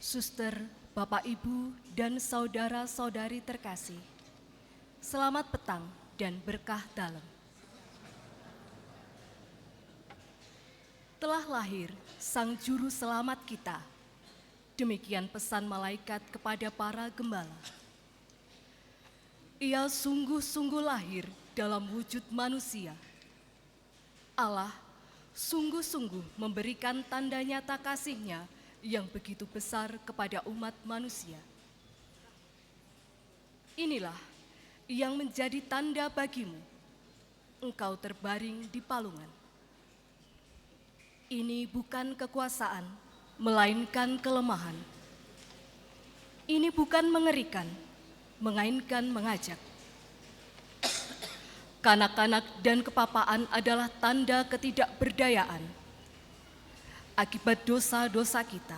Suster, Bapak, Ibu, dan saudara-saudari terkasih, selamat petang dan berkah dalam. Telah lahir Sang Juru Selamat kita, demikian pesan malaikat kepada para gembala. Ia sungguh-sungguh lahir dalam wujud manusia. Allah sungguh-sungguh memberikan tanda nyata kasih-Nya yang begitu besar kepada umat manusia. Inilah yang menjadi tanda bagimu, engkau terbaring di palungan. Ini bukan kekuasaan, melainkan kelemahan. Ini bukan mengerikan, melainkan mengajak. Kanak-kanak dan kepapaan adalah tanda ketidakberdayaan akibat dosa-dosa kita.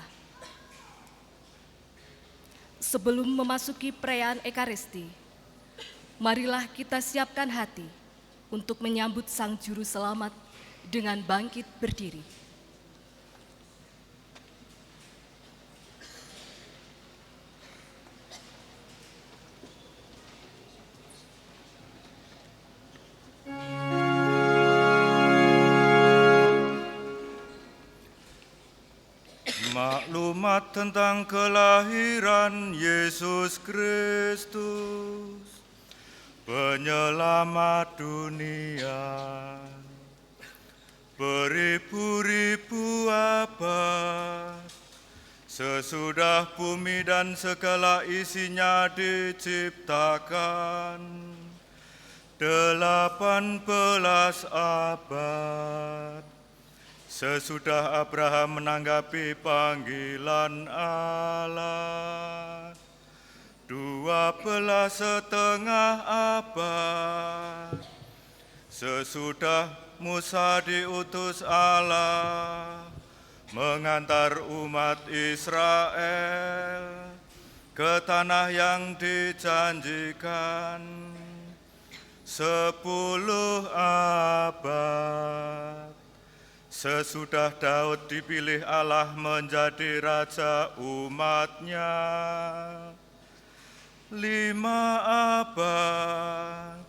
Sebelum memasuki perayaan Ekaristi, marilah kita siapkan hati untuk menyambut Sang Juru Selamat dengan bangkit berdiri. Maklumat tentang kelahiran Yesus Kristus, penyelamat dunia. Beribu-ribu abad sesudah bumi dan segala isinya diciptakan, 18 abad sesudah Abraham menanggapi panggilan Allah, 12,5 abad sesudah Musa diutus Allah mengantar umat Israel ke tanah yang dijanjikan, 10 abad sesudah Daud dipilih Allah menjadi raja umat-Nya, 5 abad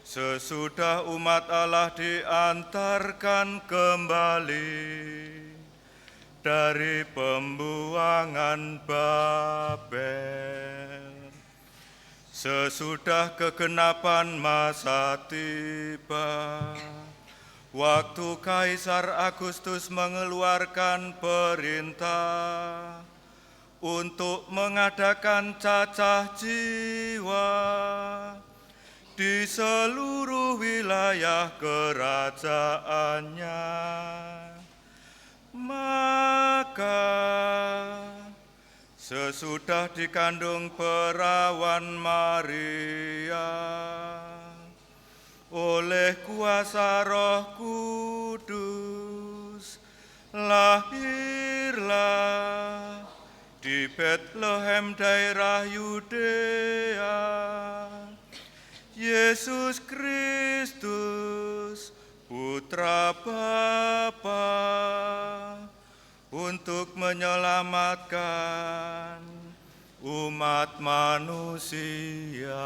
sesudah umat Allah diantarkan kembali dari pembuangan Babel. Sesudah kegenapan masa tiba, waktu Kaisar Agustus mengeluarkan perintah untuk mengadakan cacah jiwa di seluruh wilayah kerajaannya, maka sesudah dikandung perawan Maria oleh kuasa Roh Kudus, lahirlah di Bethlehem daerah Yudea Yesus Kristus, Putra Bapa, untuk menyelamatkan umat manusia.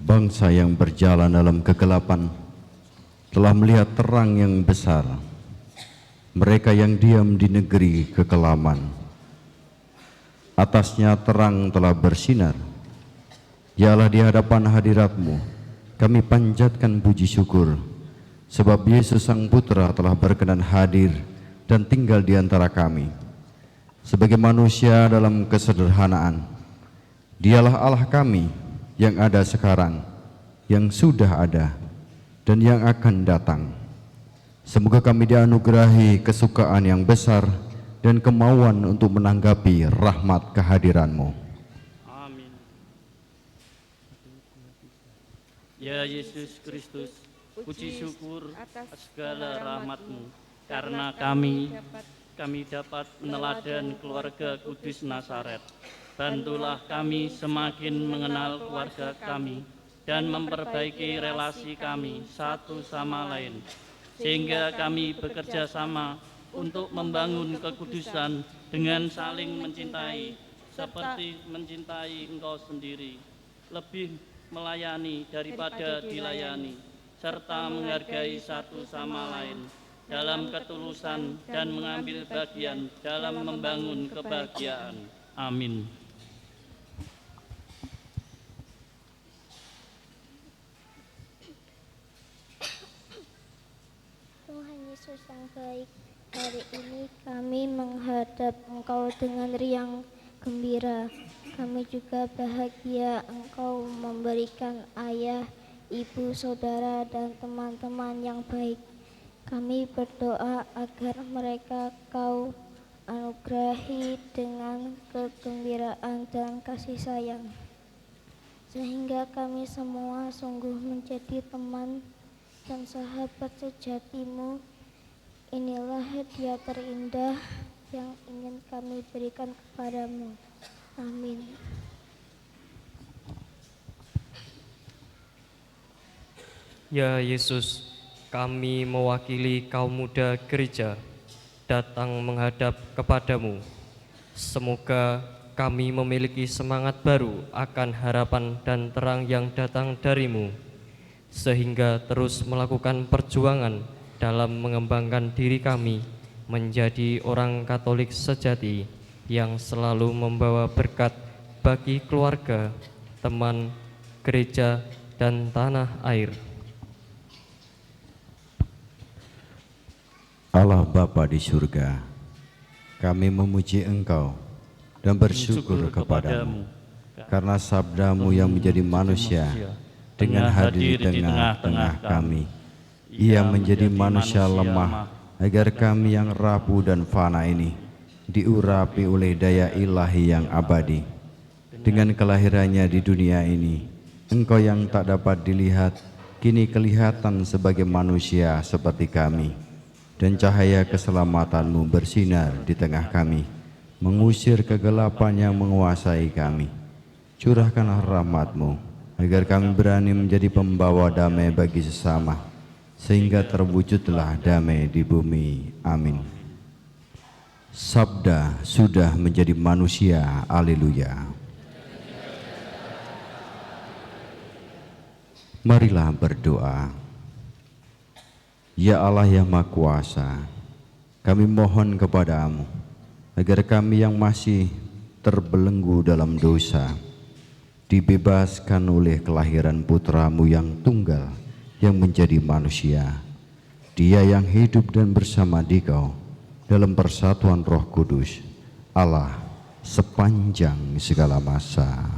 Bangsa yang berjalan dalam kegelapan telah melihat terang yang besar. Mereka yang diam di negeri kekelaman, atasnya terang telah bersinar. Ya Allah, di hadapan hadirat-Mu kami panjatkan puji syukur, sebab Yesus Sang Putra telah berkenan hadir dan tinggal di antara kami. Sebagai manusia dalam kesederhanaan, Dialah Allah kami yang ada sekarang, yang sudah ada, dan yang akan datang. Semoga kami dianugerahi kesukaan yang besar dan kemauan untuk menanggapi rahmat kehadiran-Mu. Amin. Ya Yesus Kristus, puji syukur atas segala rahmat-Mu, karena kami dapat meneladan keluarga kudus Nazaret. Bantulah kami semakin mengenal keluarga kami dan memperbaiki relasi kami satu sama lain, sehingga kami bekerja sama untuk membangun kekudusan dengan saling mencintai seperti mencintai Engkau sendiri, lebih melayani daripada dilayani, serta menghargai satu sama lain dalam ketulusan dan mengambil bagian dalam membangun kebahagiaan. Amin. Tuhan Yesus yang baik, hari ini kami menghadap Engkau dengan riang gembira. Kami juga bahagia Engkau memberikan ayah, ibu, saudara, dan teman-teman yang baik. Kami berdoa agar mereka Kau anugerahi dengan kegembiraan dan kasih sayang, sehingga kami semua sungguh menjadi teman dan sahabat sejati-Mu. Inilah hadiah terindah yang ingin kami berikan kepada-Mu. Amin. Ya Yesus, kami mewakili kaum muda gereja datang menghadap kepada-Mu. Semoga kami memiliki semangat baru akan harapan dan terang yang datang dari-Mu, sehingga terus melakukan perjuangan dalam mengembangkan diri kami menjadi orang Katolik sejati yang selalu membawa berkat bagi keluarga, teman, gereja, dan tanah air. Allah Bapa di surga, kami memuji Engkau dan bersyukur kepada-Mu karena sabda-Mu yang menjadi manusia dengan hadir di tengah-tengah kami. Ia menjadi manusia lemah agar kami yang rapuh dan fana ini diurapi oleh daya ilahi yang abadi. Dengan kelahirannya di dunia ini, Engkau yang tak dapat dilihat kini kelihatan sebagai manusia seperti kami, dan cahaya keselamatan-Mu bersinar di tengah kami, mengusir kegelapan yang menguasai kami. Curahkanlah rahmat-Mu agar kami berani menjadi pembawa damai bagi sesama, sehingga terwujudlah damai di bumi. Amin. Sabda sudah menjadi manusia. Haleluya. Marilah berdoa. Ya Allah yang Maha Kuasa, kami mohon kepada-Mu agar kami yang masih terbelenggu dalam dosa dibebaskan oleh kelahiran Putra-Mu yang tunggal yang menjadi manusia. Dia yang hidup dan bersama Dikau dalam persatuan Roh Kudus, Allah sepanjang segala masa.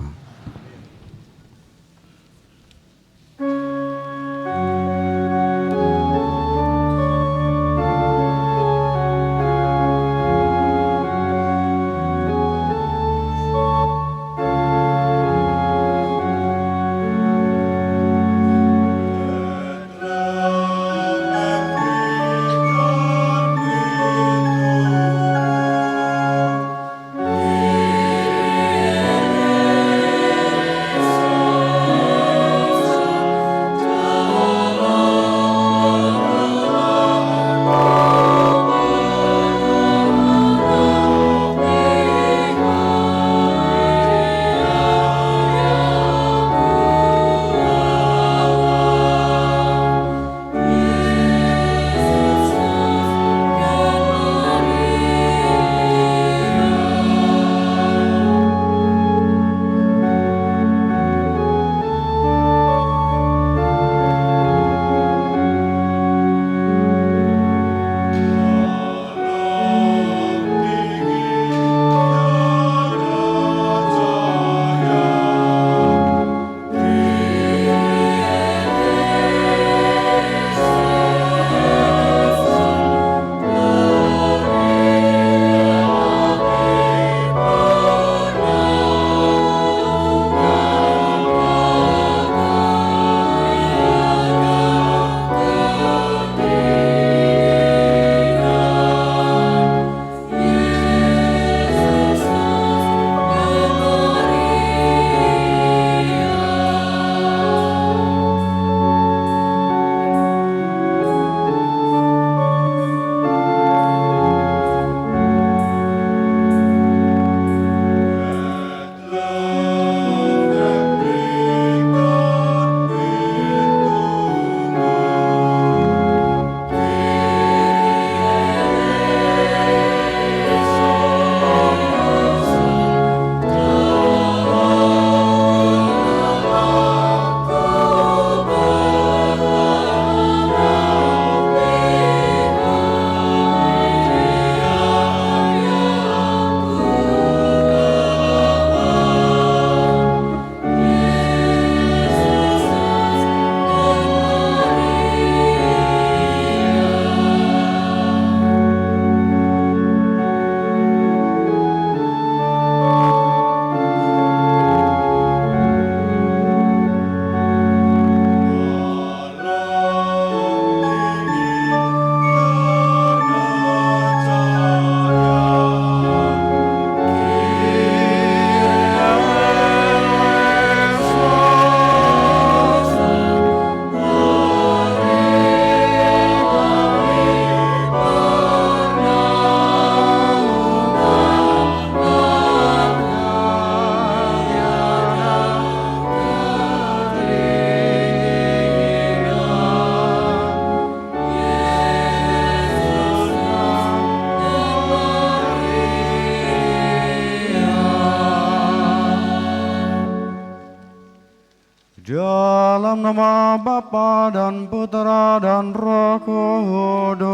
Dalam nama Bapa dan Putra dan Roh Kudus.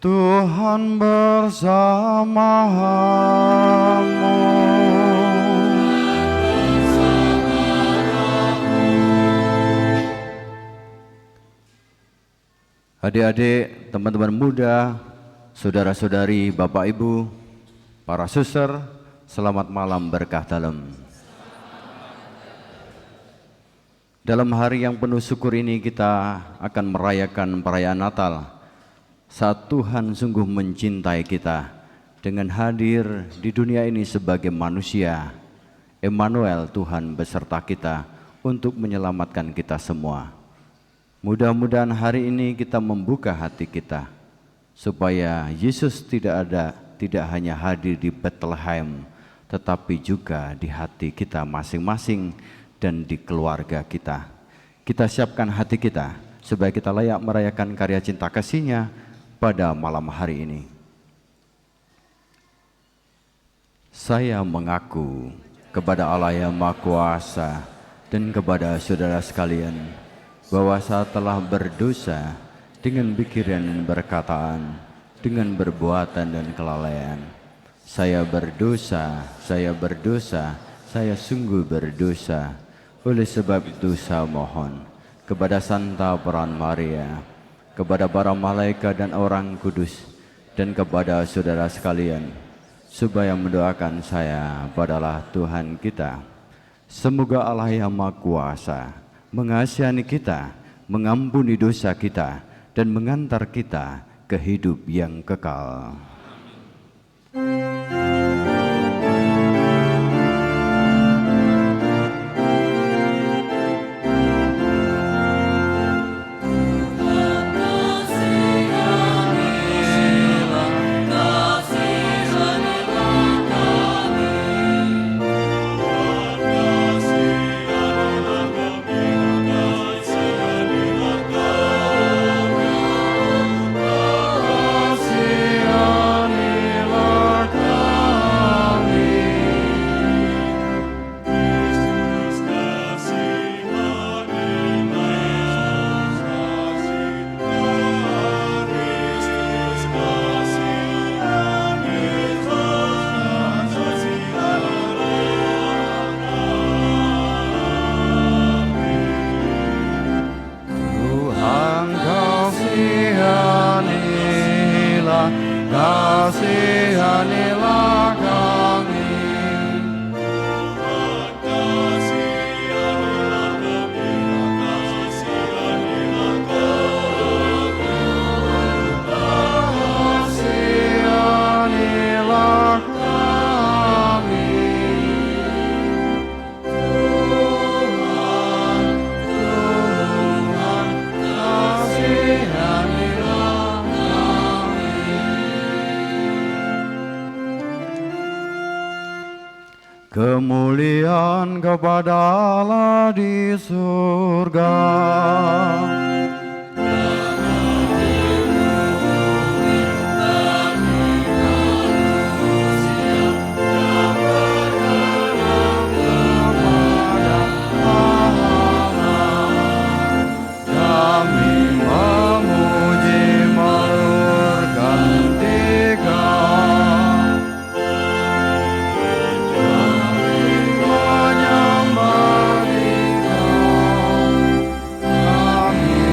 Tuhan bersamamu. Adik-adik, teman-teman muda, saudara-saudari, Bapak Ibu, para suster, selamat malam berkah dalam. Dalam hari yang penuh syukur ini kita akan merayakan perayaan Natal. Saat Tuhan sungguh mencintai kita dengan hadir di dunia ini sebagai manusia, Emmanuel, Tuhan beserta kita untuk menyelamatkan kita semua. Mudah-mudahan hari ini kita membuka hati kita supaya Yesus tidak hanya hadir di Bethlehem, tetapi juga di hati kita masing-masing dan di keluarga kita. Kita siapkan hati kita supaya kita layak merayakan karya cinta kasih-Nya pada malam hari ini. Saya mengaku kepada Allah yang Maha Kuasa dan kepada saudara sekalian bahwa saya telah berdosa dengan pikiran dan perkataan, dengan perbuatan dan kelalaian. Saya berdosa, saya sungguh berdosa. Oleh sebab itu saya mohon kepada Santa Peran Maria, kepada para malaikat dan orang kudus, dan kepada saudara sekalian, supaya mendoakan saya padalah Tuhan kita. Semoga Allah yang Maha Kuasa mengasihani kita, mengampuni dosa kita, dan mengantar kita ke hidup yang kekal. Kasihanilah kami. Kasihanilah kami. Tuhan, kasihanilah kami. Kemuliaan kepada Allah di surga. Kami memuji melurkan Dikau. Menyembah Dikau. Kami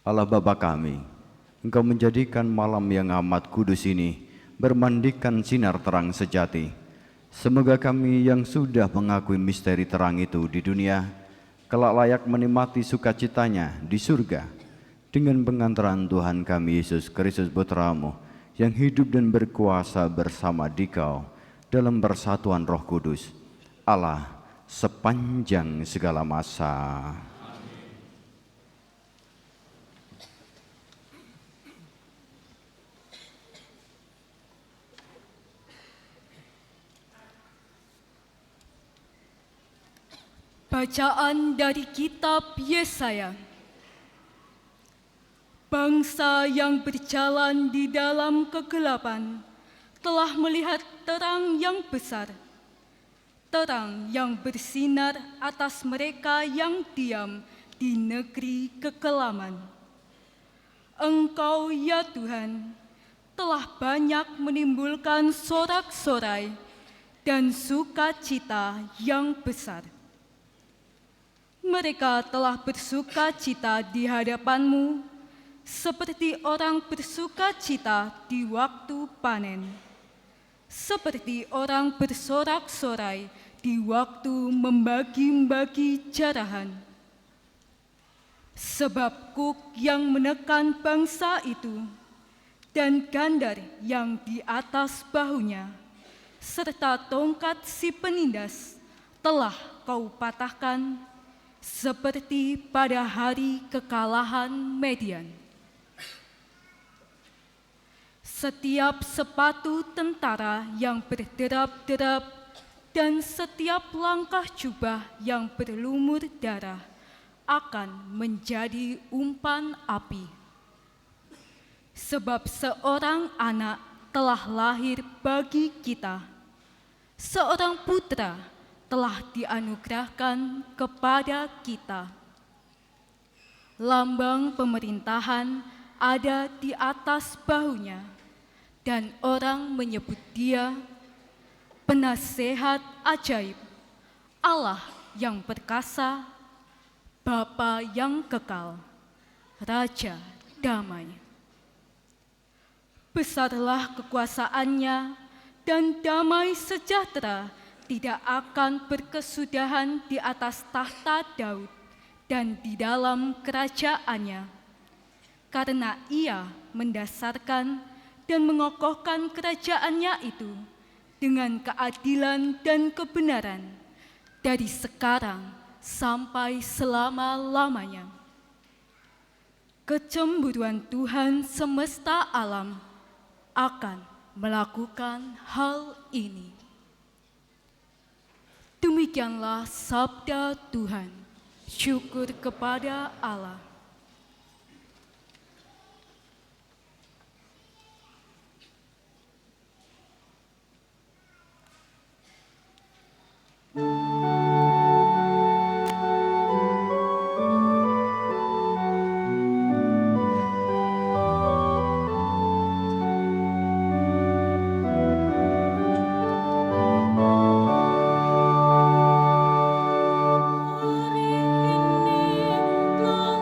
Allah Bapa kami, Engkau menjadikan malam yang amat kudus ini bermandikan sinar terang sejati. Semoga kami yang sudah mengakui misteri terang itu di dunia, kelak layak menikmati sukacitanya di surga dengan pengantaran Tuhan kami Yesus Kristus Putra-Mu yang hidup dan berkuasa bersama Dikau dalam persatuan Roh Kudus, Allah sepanjang segala masa. Bacaan dari kitab Yesaya. Bangsa yang berjalan di dalam kegelapan telah melihat terang yang besar, terang yang bersinar atas mereka yang diam di negeri kekelaman. Engkau ya Tuhan telah banyak menimbulkan sorak-sorai dan sukacita yang besar. Mereka telah bersuka-cita di hadapan-Mu, seperti orang bersuka-cita di waktu panen, seperti orang bersorak-sorai di waktu membagi-bagi jarahan. Sebab kuk yang menekan bangsa itu, dan gandar yang di atas bahunya, serta tongkat si penindas telah Kau patahkan, seperti pada hari kekalahan Median. Setiap sepatu tentara yang berderap-derap dan setiap langkah jubah yang berlumur darah akan menjadi umpan api. Sebab seorang anak telah lahir bagi kita, seorang putra telah dianugerahkan kepada kita. Lambang pemerintahan ada di atas bahunya, dan orang menyebut Dia Penasehat Ajaib, Allah yang perkasa, Bapa yang kekal, Raja damai. Besarlah kekuasaannya, dan damai sejahtera tidak akan berkesudahan di atas tahta Daud dan di dalam kerajaannya, karena Ia mendasarkan dan mengokohkan kerajaannya itu dengan keadilan dan kebenaran dari sekarang sampai selama-lamanya. Kecemburuan Tuhan semesta alam akan melakukan hal ini. Demikianlah sabda Tuhan. Syukur kepada Allah. Hari ini telah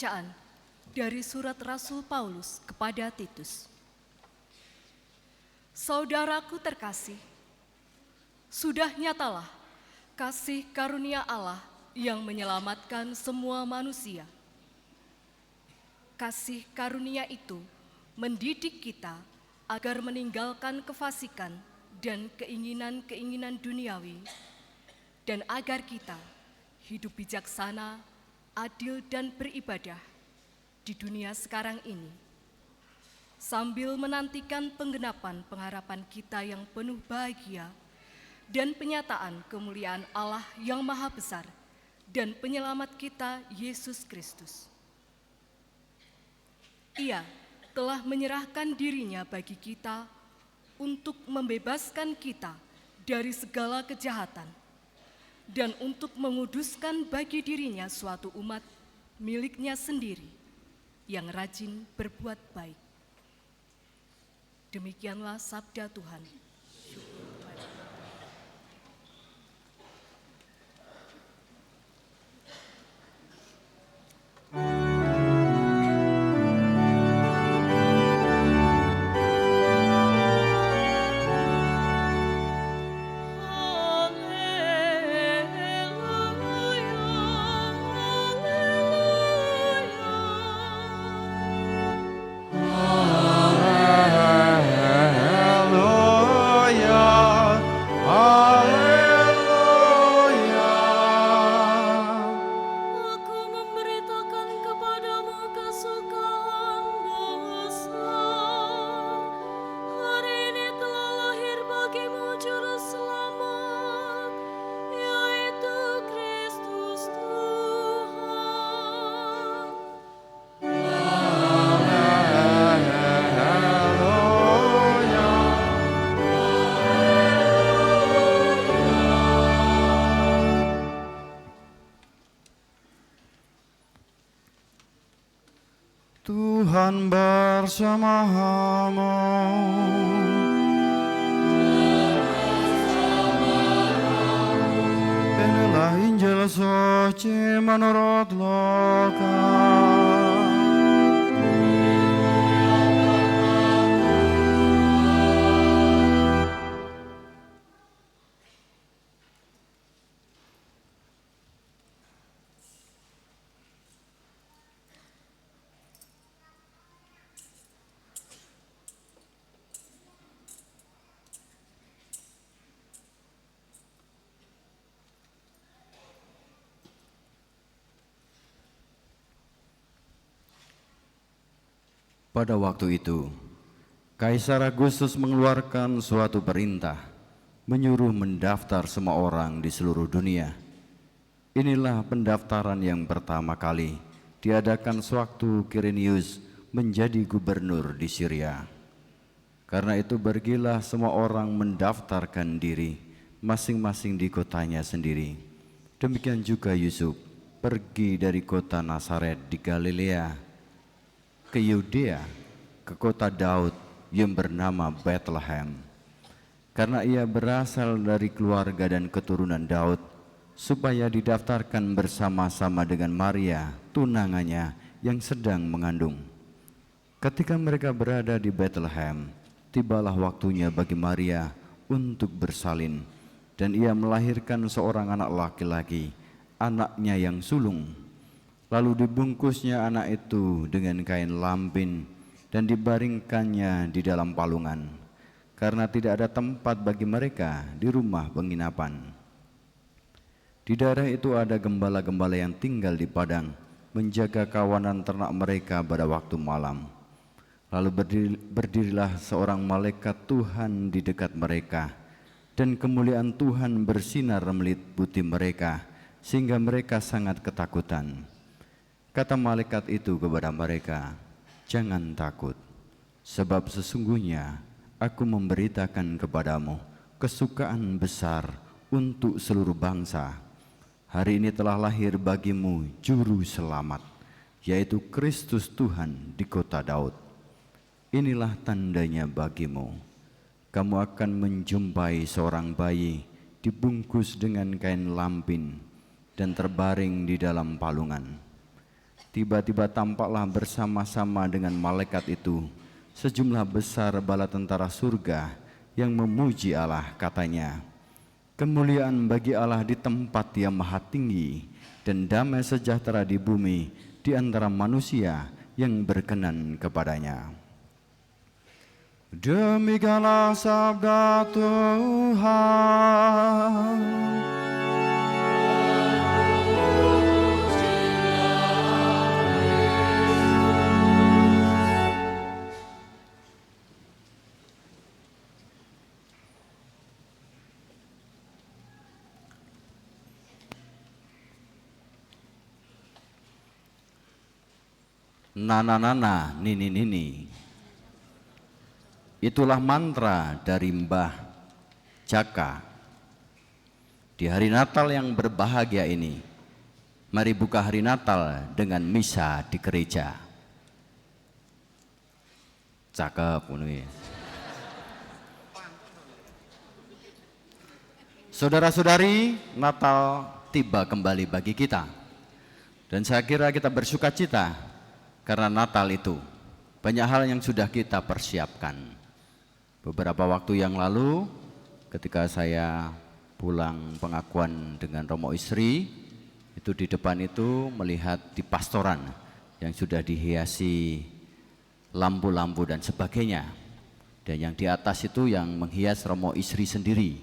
Bacaan dari surat Rasul Paulus kepada Titus. Saudaraku terkasih, sudah nyatalah kasih karunia Allah yang menyelamatkan semua manusia. Kasih karunia itu mendidik kita agar meninggalkan kefasikan dan keinginan-keinginan duniawi, dan agar kita hidup bijaksana, adil, dan beribadah di dunia sekarang ini, sambil menantikan penggenapan pengharapan kita yang penuh bahagia dan penyataan kemuliaan Allah yang Maha Besar dan Penyelamat kita, Yesus Kristus. Ia telah menyerahkan dirinya bagi kita untuk membebaskan kita dari segala kejahatan dan untuk menguduskan bagi dirinya suatu umat miliknya sendiri yang rajin berbuat baik. Demikianlah sabda Tuhan. Tuhan bersama-mu. Inilah Injil suci menurut Lukas. Pada waktu itu, Kaisar Agustus mengeluarkan suatu perintah, menyuruh mendaftar semua orang di seluruh dunia. Inilah pendaftaran yang pertama kali diadakan sewaktu Quirinius menjadi gubernur di Syria. Karena itu pergilah semua orang mendaftarkan diri, masing-masing di kotanya sendiri. Demikian juga Yusuf pergi dari kota Nazaret di Galilea ke Yudea, ke kota Daud yang bernama Bethlehem, karena ia berasal dari keluarga dan keturunan Daud, supaya didaftarkan bersama-sama dengan Maria, tunangannya yang sedang mengandung. Ketika mereka berada di Bethlehem, tibalah waktunya bagi Maria untuk bersalin, dan ia melahirkan seorang anak laki-laki, anaknya yang sulung. Lalu dibungkusnya anak itu dengan kain lampin dan dibaringkannya di dalam palungan, karena tidak ada tempat bagi mereka di rumah penginapan. Di daerah itu ada gembala-gembala yang tinggal di padang, menjaga kawanan ternak mereka pada waktu malam. Lalu berdirilah seorang malaikat Tuhan di dekat mereka, dan kemuliaan Tuhan bersinar meliputi mereka, sehingga mereka sangat ketakutan. Kata malaikat itu kepada mereka, "Jangan takut, sebab sesungguhnya aku memberitakan kepadamu kesukaan besar untuk seluruh bangsa. Hari ini telah lahir bagimu juru selamat, yaitu Kristus Tuhan di kota Daud. Inilah tandanya bagimu, kamu akan menjumpai seorang bayi dibungkus dengan kain lampin dan terbaring di dalam palungan." Tiba-tiba tampaklah bersama-sama dengan malaikat itu sejumlah besar bala tentara surga yang memuji Allah, katanya, kemuliaan bagi Allah di tempat yang maha tinggi, dan damai sejahtera di bumi di antara manusia yang berkenan kepadanya. Demikianlah sabda Tuhan. Nana-nana, nini-nini. Itulah mantra dari Mbah Jaka. Di hari Natal yang berbahagia ini, mari buka hari Natal dengan misa di gereja. Cakep ini. Saudara-saudari, Natal tiba kembali bagi kita. Dan saya kira kita bersuka cita karena Natal itu banyak hal yang sudah kita persiapkan. Beberapa waktu yang lalu ketika saya pulang pengakuan dengan Romo Istri, itu di depan itu melihat di pastoran yang sudah dihiasi lampu-lampu dan sebagainya. Dan yang di atas itu yang menghias Romo Istri sendiri.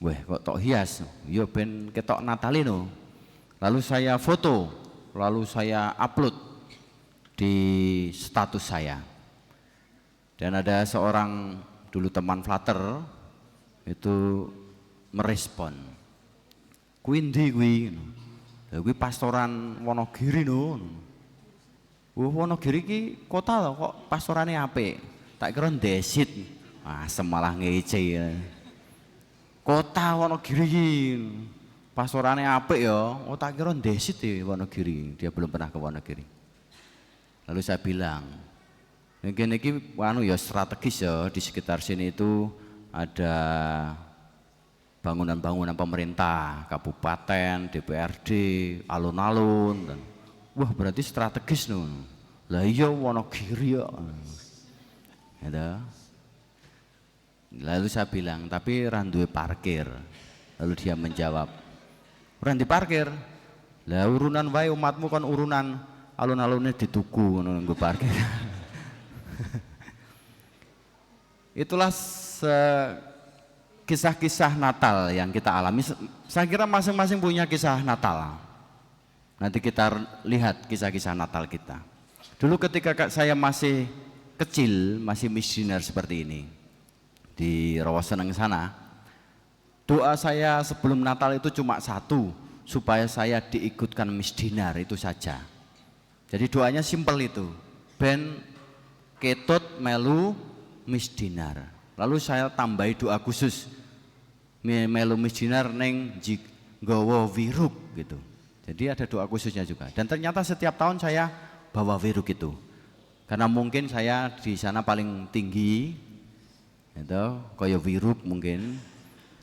Wah, kok tok hias? Yo ben ketok Natalino. Lalu saya foto, lalu saya upload di status saya. Dan ada seorang dulu teman Flutter itu merespon, kuwi ndi kuwi? Lha kuwi pastoran Wonogiri no. Wonogiri ki kota lho, kok pastorane apik. Tak kira ndesit. Ah, semalah ngece. Kota Wonogiri ki pastorane apik ya. Oh, tak kira ndesit e Wonogiri. Dia belum pernah ke Wonogiri. Lalu saya bilang, ini ya strategis ya, di sekitar sini itu ada bangunan-bangunan pemerintah, kabupaten, DPRD, alun-alun, dan wah berarti strategis no. Lah iya Wonogiri ya. Lalu saya bilang, tapi randuwe parkir. Lalu dia menjawab, ora di parkir. Lah urunan wae umatmu kan urunan alun-alunnya dituku nunggu parkir. Itulah kisah-kisah Natal yang kita alami. Saya kira masing-masing punya kisah Natal. Nanti kita lihat kisah-kisah Natal kita. Dulu ketika saya masih kecil, masih misioner seperti ini di Rawaseneng sana, doa saya sebelum Natal itu cuma satu, supaya saya diikutkan misdinar, itu saja. Jadi doanya simpel itu, ben ketut melu misdinar. Lalu saya tambahi doa khusus, melu misdinar neng nggawa wiruk gitu. Jadi ada doa khususnya juga. Dan ternyata setiap tahun saya bawa wiruk itu, karena mungkin saya di sana paling tinggi, itu kaya wiruk mungkin.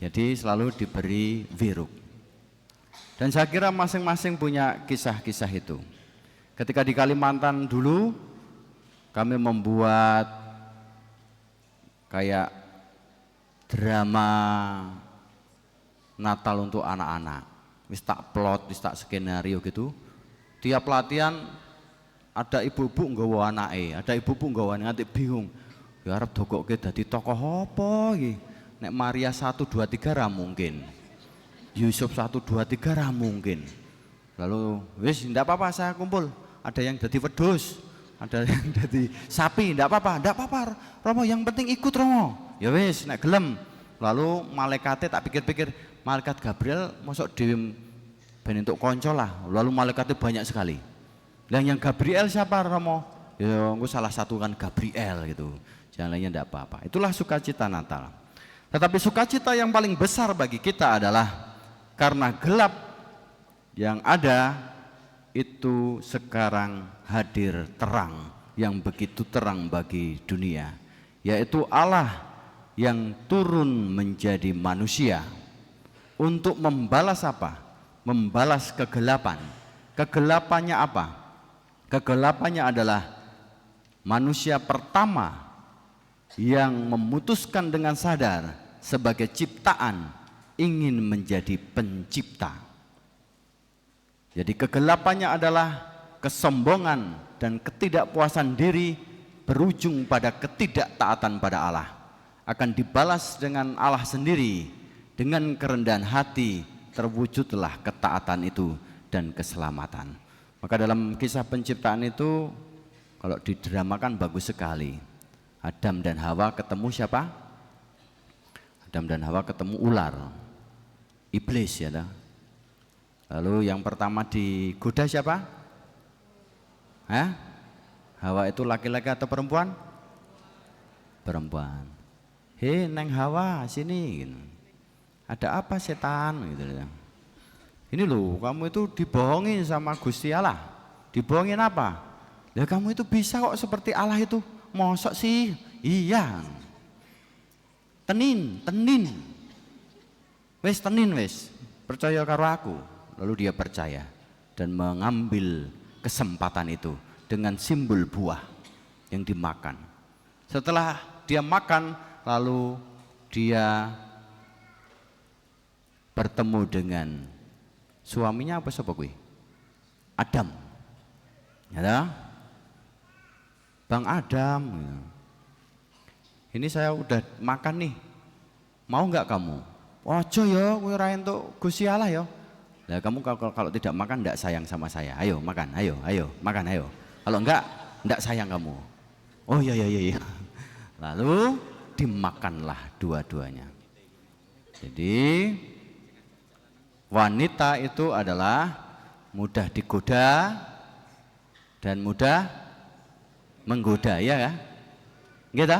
Jadi selalu diberi wiruk. Dan saya kira masing-masing punya kisah-kisah itu. Ketika di Kalimantan dulu, kami membuat kayak drama Natal untuk anak-anak. Wis tak plot, wis tak skenario gitu. Tiap latihan ada ibu-ibu nggawa anake, ada ibu-ibu nggawa nganti bingung. Ya arep dogokke dadi tokoh apa iki? Nek Maria 1 2 3 ra mungkin. Yusuf 1 2 3 ra mungkin. Lalu wis ndak apa-apa saya kumpul. Ada yang dadi wedhus, ada yang dadi sapi, ndak apa-apa, Romo yang penting ikut Romo. Ya wis nek gelem. Lalu malaikate tak pikir-pikir, malaikat Gabriel mosok dhewe ben entuk kanca lah. Lalu malaikatnya banyak sekali. Yang Gabriel siapa Romo? Ya engko salah satu kan Gabriel gitu. Yang lainnya ndak apa-apa. Itulah sukacita Natal. Tetapi sukacita yang paling besar bagi kita adalah karena gelap yang ada itu sekarang hadir terang yang begitu terang bagi dunia, yaitu Allah yang turun menjadi manusia untuk membalas apa? Membalas kegelapan. Kegelapannya apa? Kegelapannya adalah manusia pertama yang memutuskan dengan sadar sebagai ciptaan ingin menjadi pencipta. Jadi kegelapannya adalah kesombongan dan ketidakpuasan diri berujung pada ketidaktaatan pada Allah. Akan dibalas dengan Allah sendiri, dengan kerendahan hati terwujudlah ketaatan itu dan keselamatan. Maka dalam kisah penciptaan itu kalau didramakan bagus sekali. Adam dan Hawa ketemu siapa? Adam dan Hawa ketemu ular, iblis ya. Lalu yang pertama digoda siapa? Hawa itu laki-laki atau perempuan? Perempuan. Hei Neng Hawa sini, ada apa setan? Gitu. Ini loh, kamu itu dibohongin sama Gusti Allah. Dibohongin apa? Ya kamu itu bisa kok seperti Allah itu. Mosok sih? Iya. Tenin. Wes tenin wes. Percaya karo aku. Lalu dia percaya dan mengambil kesempatan itu dengan simbol buah yang dimakan. Setelah dia makan, lalu dia bertemu dengan suaminya apa sapa kuwi? Adam. Ya. Bang Adam. Ini saya udah makan nih. Mau enggak kamu? Ojo ya, kowe ora entuk Gusti Allah ya. Lah kamu kalau tidak makan enggak sayang sama saya. Ayo makan, ayo makan ayo. Kalau enggak sayang kamu. Oh iya. Lalu dimakanlah dua-duanya. Jadi wanita itu adalah mudah digoda dan mudah menggoda, ya kan? Gitu?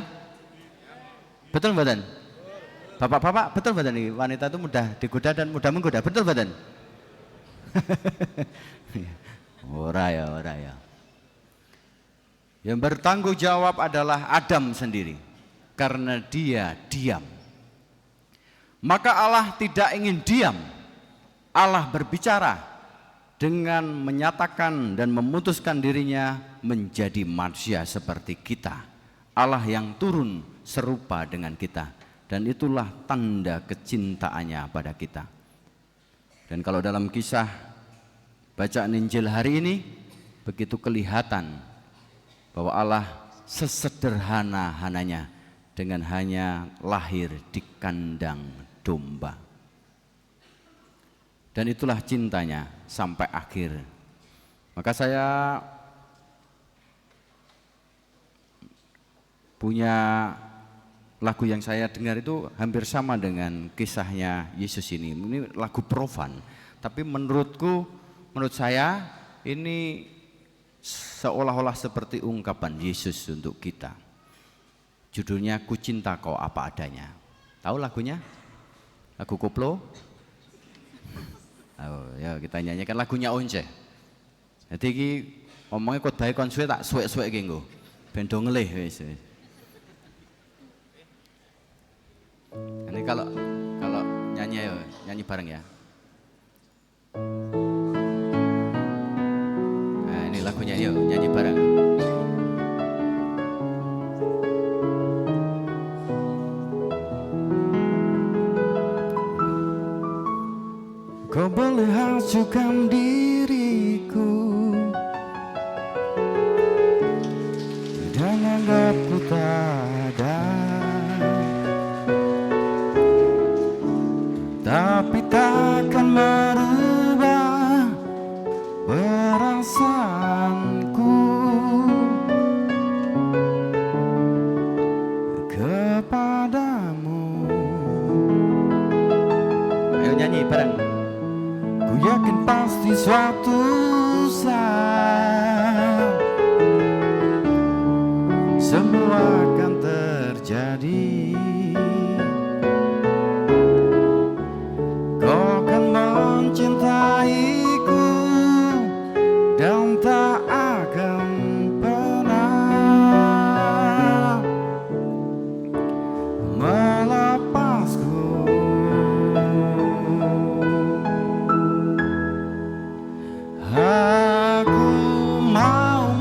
Betul mboten? Bapak-bapak, betul mboten nih wanita itu mudah digoda dan mudah menggoda, betul mboten? Ora ya. Yang bertanggung jawab adalah Adam sendiri karena dia diam. Maka Allah tidak ingin diam. Allah berbicara dengan menyatakan dan memutuskan dirinya menjadi manusia seperti kita. Allah yang turun serupa dengan kita, dan itulah tanda kecintaannya pada kita. Dan kalau dalam kisah bacaan Injil hari ini begitu kelihatan bahwa Allah sesederhana-hananya dengan hanya lahir di kandang domba. Dan itulah cintanya sampai akhir. Maka saya punya lagu yang saya dengar itu hampir sama dengan kisahnya Yesus ini. Ini lagu profan, tapi menurut saya ini seolah-olah seperti ungkapan Yesus untuk kita. Judulnya Ku Cinta Kau Apa Adanya. Tahu lagunya? Lagu koplo? Oh, ya kita nyanyikan lagunya Once. Jadi iki omongnya khotbah kon suwe tak suwek-suwek iki nggo. Ben do ngelih wis. Ini kalau nyanyi ayo, nyanyi bareng ya. Nah, ini lagunya yuk, nyanyi bareng. Kau boleh hancurkan diriku dan anggapku tak ada, tapi takkan merubah perasaanku kepadamu. Ayo nyanyi bareng. Ku yakin pasti suatu saat semua akan terjadi. Kau akan mencintaiku dan tak akan pernah melepasku. Aku mau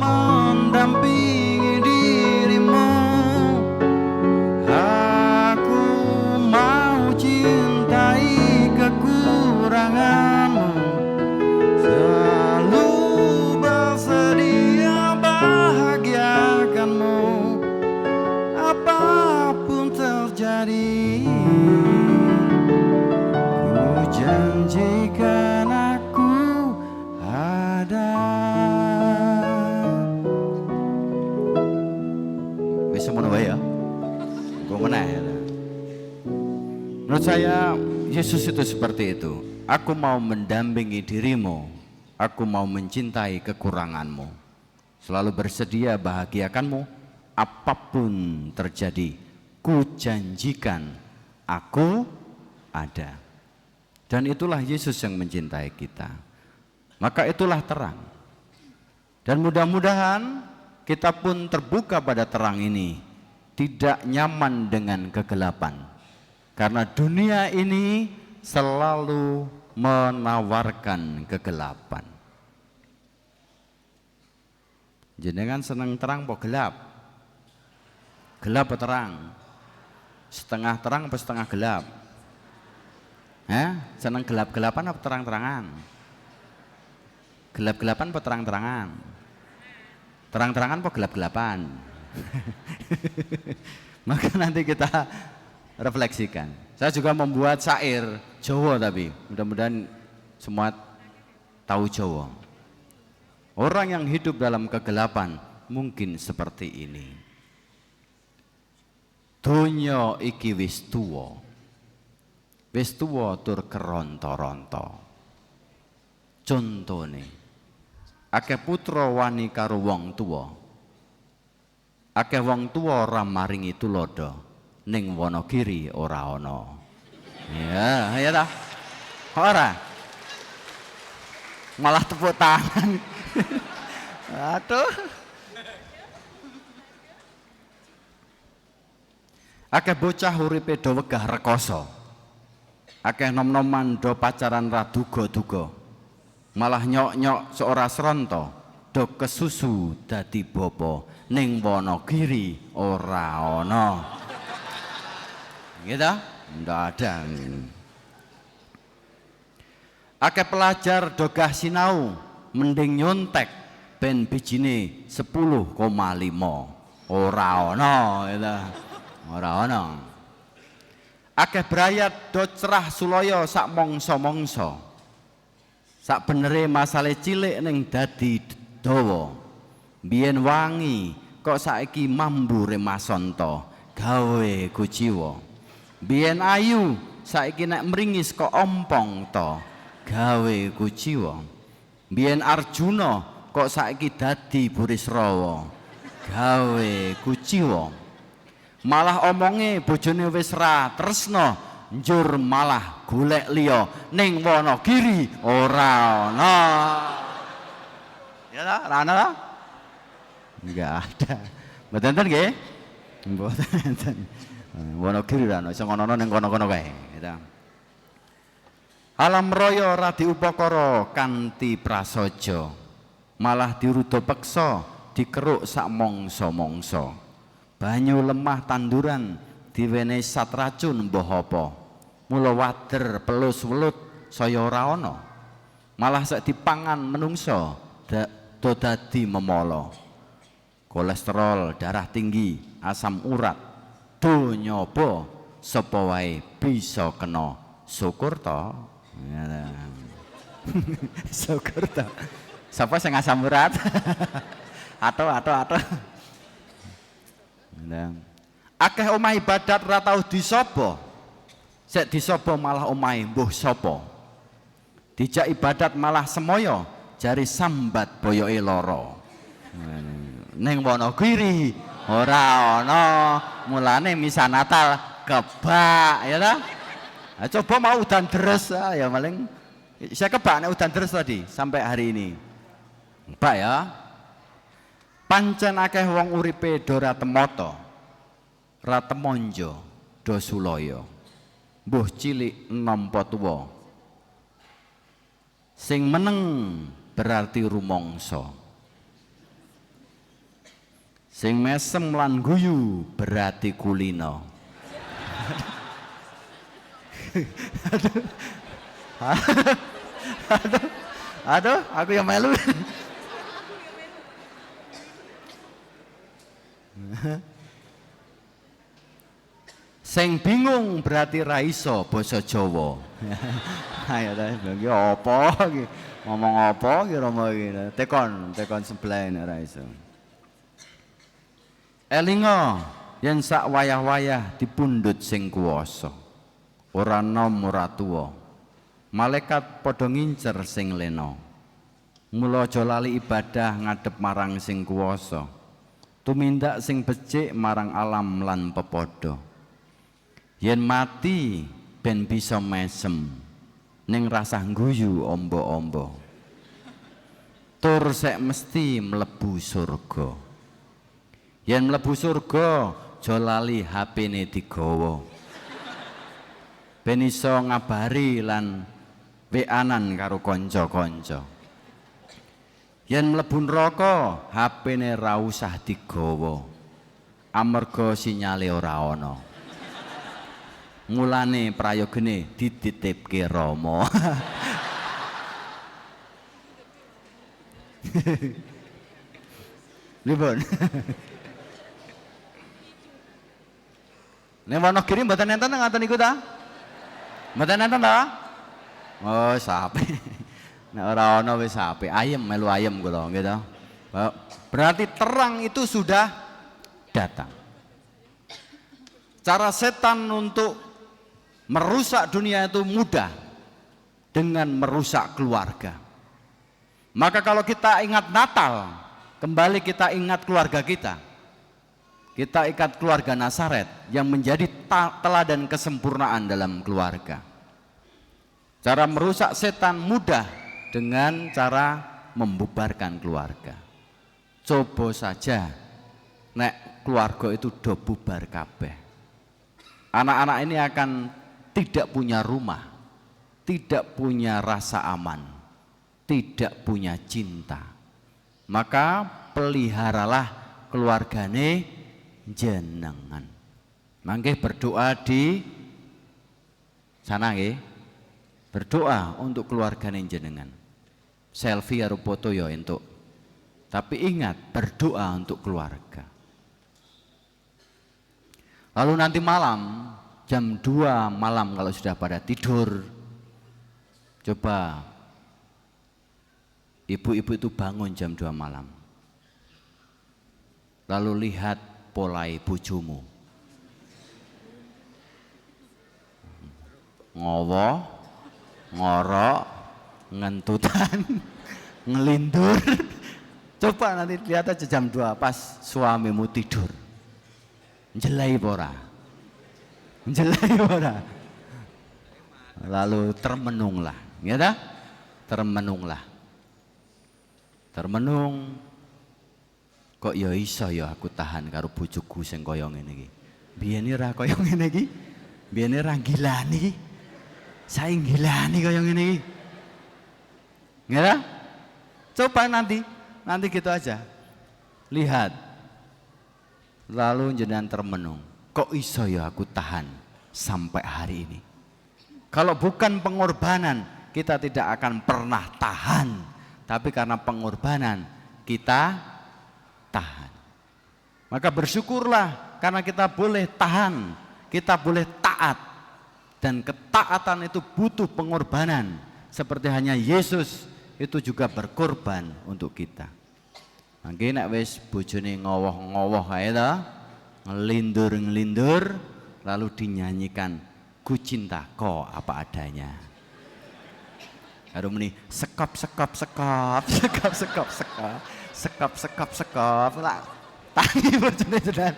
meneh. Menurut saya Yesus itu seperti itu. Aku mau mendampingi dirimu, aku mau mencintai kekuranganmu, selalu bersedia bahagiakanmu apapun terjadi. Kujanjikan aku ada. Dan itulah Yesus yang mencintai kita. Maka itulah terang. Dan mudah-mudahan kita pun terbuka pada terang ini, tidak nyaman dengan kegelapan. Karena dunia ini selalu menawarkan kegelapan. Jenengan seneng terang apa gelap? Gelap apa terang? Setengah terang apa setengah gelap? Seneng gelap-gelapan apa terang-terangan? Gelap-gelapan apa terang-terangan? Terang-terangan apa gelap-gelapan? Maka nanti kita refleksikan. Saya juga membuat syair Jawa, tapi mudah-mudahan semua tahu Jawa. Orang yang hidup dalam kegelapan mungkin seperti ini. Donya iki wis tuwa. Wis tuwa tur keronto-ronto. Contone, akeh putra wani karo wong tuwa. Akeh wong tuwa ora maringi tulodo, ning Wonogiri ora ana. Ya ta. Ora. Malah tepuk tangan. Aduh. Akeh bocah uripe do wegah rekoso. Akeh nom-noman do pacaran ra duga-duga. Malah nyok-nyok seora seronto do kesusu dadi bopo ning Wonogiri ora ana. Gitu? Ndak ada. Akeh pelajar dogah sinau mending nyontek ben bijine 10,5. Ora ana, gitu. Ora ana. Akeh brayat do cerah sulaya sak mangsa-mangsa. Sak benere masale cilik ning dadi dawa. Biyen wangi kok saiki mambu remasanta gawe kuciwa. Biyen ayu saiki nek mringis kok ompong to gawe kuciwa. Biyen Arjuna kok saiki dadi Burisrawa gawe kuciwa. Malah omonge bojone wis ra tresna, njur malah golek liya ning Wonogiri ora ana. Ya ta, ora ana ta? Enggak ada. Mboten enten nggih? Mboten enten. Wonogiri ora ana, iso ngono ning kono-kono kae, gitu. Alam raya ora diupakara kanthi prasaja, malah diruda peksa, dikeruk sak mangsa-mangsa. Banyu lemah tanduran diwenehi sat racun mbah apa. Mula wader pelus welut saya ora ana. Malah sak dipangan menungso do dadi memala. Kolesterol, darah tinggi, asam urat, do nyoba sapa wae bisa kena. Syukur to. Syukur to. Sapa sing asam urat? Atau. Akeh omah ibadat ora tau disapa. Sek disapa malah omahe mbuh sapa. Dijak ibadat malah semoyo, jari sambat boyoke lara. Ning Wonogiri ora ana, mulane misa Natal kebak, ya ta? Nah, coba mau udan deres ya paling saya kebak nek udan deres tadi sampai hari ini. Kebak ya. Pancen akeh wong uripe do ra temata, ra temonjo, do sulaya. Mbuh cilik nampa tuwa. Sing meneng berarti rumangsa. Sing mesem lan guyu berarti kulina. Aduh, aku yang melu. Sing bingung berarti ra iso basa Jawa. Ayo ta, iki apa iki? Ngomong apa ki Rama iki? Tekon sebelah nek ra iso. Elinga, yen sak wayah-wayah dipundhut sing kuwasa. Ora nom ora tuwa. Malaikat padha ngincer sing lena. Mula aja lali ibadah ngadhep marang sing kuwasa. Tumindak sing becik marang alam lan pepodo. Yen mati ben bisa mesem ning rasah ngguyu ombo-ombo. Tur sek mesti mlebu surga. Yen mlebu surga aja lali HP-ne digawa. Ben iso ngabari lan WA-an karo kanca-kanca. Yen mlebu neraka, HP-ne ra usah digawa. Amarga sinyale ora ana. Mulane prayogane dititipke Rama. Pripun? Nek Wonogiri mboten enten ngaten niku ta? Mboten enten ta? Oh, sapi. Nek ora ana wis sapi. Ayem melu ayem kula nggih to. Berarti terang itu sudah datang. Cara setan untuk merusak dunia itu mudah dengan merusak keluarga. Maka kalau kita ingat Natal, kembali kita ingat keluarga kita. Kita ikat keluarga Nazaret yang menjadi teladan kesempurnaan dalam keluarga. Cara merusak setan mudah dengan cara membubarkan keluarga. Coba saja nek keluarga itu do bubar kabeh. Anak-anak ini akan tidak punya rumah, tidak punya rasa aman, tidak punya cinta. Maka peliharalah keluargane jenengan. Mangke berdoa di sana nggih. Berdoa untuk keluargane jenengan. Selfie karo foto ya entuk. Tapi ingat, berdoa untuk keluarga. Lalu nanti malam jam 2 malam kalau sudah pada tidur, coba ibu-ibu itu bangun jam 2 malam. Lalu lihat polai bojomu. Ngowo, ngorok, ngentutan, ngelindur. Coba nanti lihat aja jam 2 pas suamimu tidur. Njelai ora? Njelai ora? Lalu termenunglah, ya dah? Termenunglah. Termenung. Kok ya iso ya aku tahan karo bojoku sing kaya ngene iki. Biyene ra kaya ngene iki. Biyene ra gilani. Saya gilani kaya ngene iki. Ya? Coba nanti gitu aja. Lihat. Lalu jenengan termenung. Kok iso ya aku tahan sampai hari ini. Kalau bukan pengorbanan, kita tidak akan pernah tahan. Tapi karena pengorbanan, kita tahan. Maka bersyukurlah karena kita boleh tahan, kita boleh taat. Dan ketaatan itu butuh pengorbanan. Seperti hanya Yesus itu juga berkorban untuk kita. Mangke nek wis bojone ngowoh-ngowoh kae ta, ngelindur-ngelindur lalu dinyanyikan ku cinta kau apa adanya. Karo muni sekap sekap sekap sekap sekap sekap sekap sekap sekap lah tangi bojone jenengan.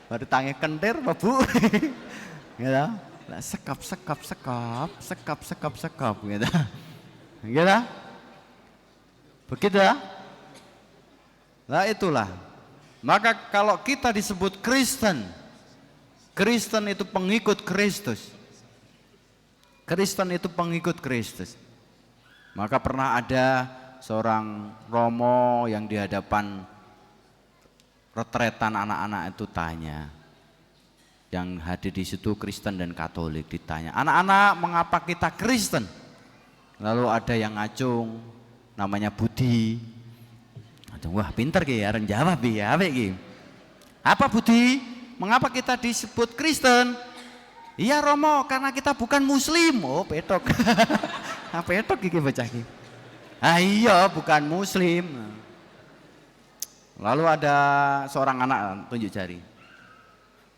Baru tangi kentir apa Bu? Ya. Lah sekap sekap sekap sekap sekap sekap gitu. Gitu. Begitu ya? Nah itulah. Maka kalau kita disebut Kristen, Kristen itu pengikut Kristus. Kristen itu pengikut Kristus. Maka pernah ada seorang romo yang di hadapan retretan anak-anak itu tanya. Yang hadir di situ Kristen dan Katolik ditanya, anak-anak mengapa kita Kristen? Lalu ada yang ngacung, namanya Budi. Wah pinter ki ya, orang jawab ya, apa Budi? Mengapa kita disebut Kristen? Iya Romo, karena kita bukan Muslim. Oh petok, petok iki bocah ki. Ah iya bukan Muslim. Lalu ada seorang anak tunjuk jari.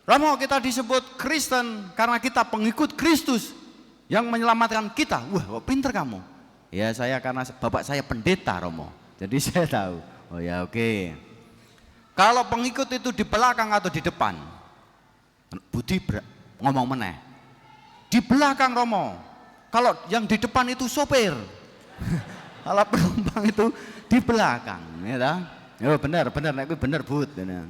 Romo, kita disebut Kristen karena kita pengikut Kristus yang menyelamatkan kita. Wah, pinter kamu. Ya saya karena bapak saya pendeta Romo, jadi saya tahu. Oh ya oke. Kalau pengikut itu di belakang atau di depan? Budi ngomong meneh. Di belakang Romo. Kalau yang di depan itu sopir. Kalau penumpang itu di belakang. Ya, oh, benar, benar Bud. Benar.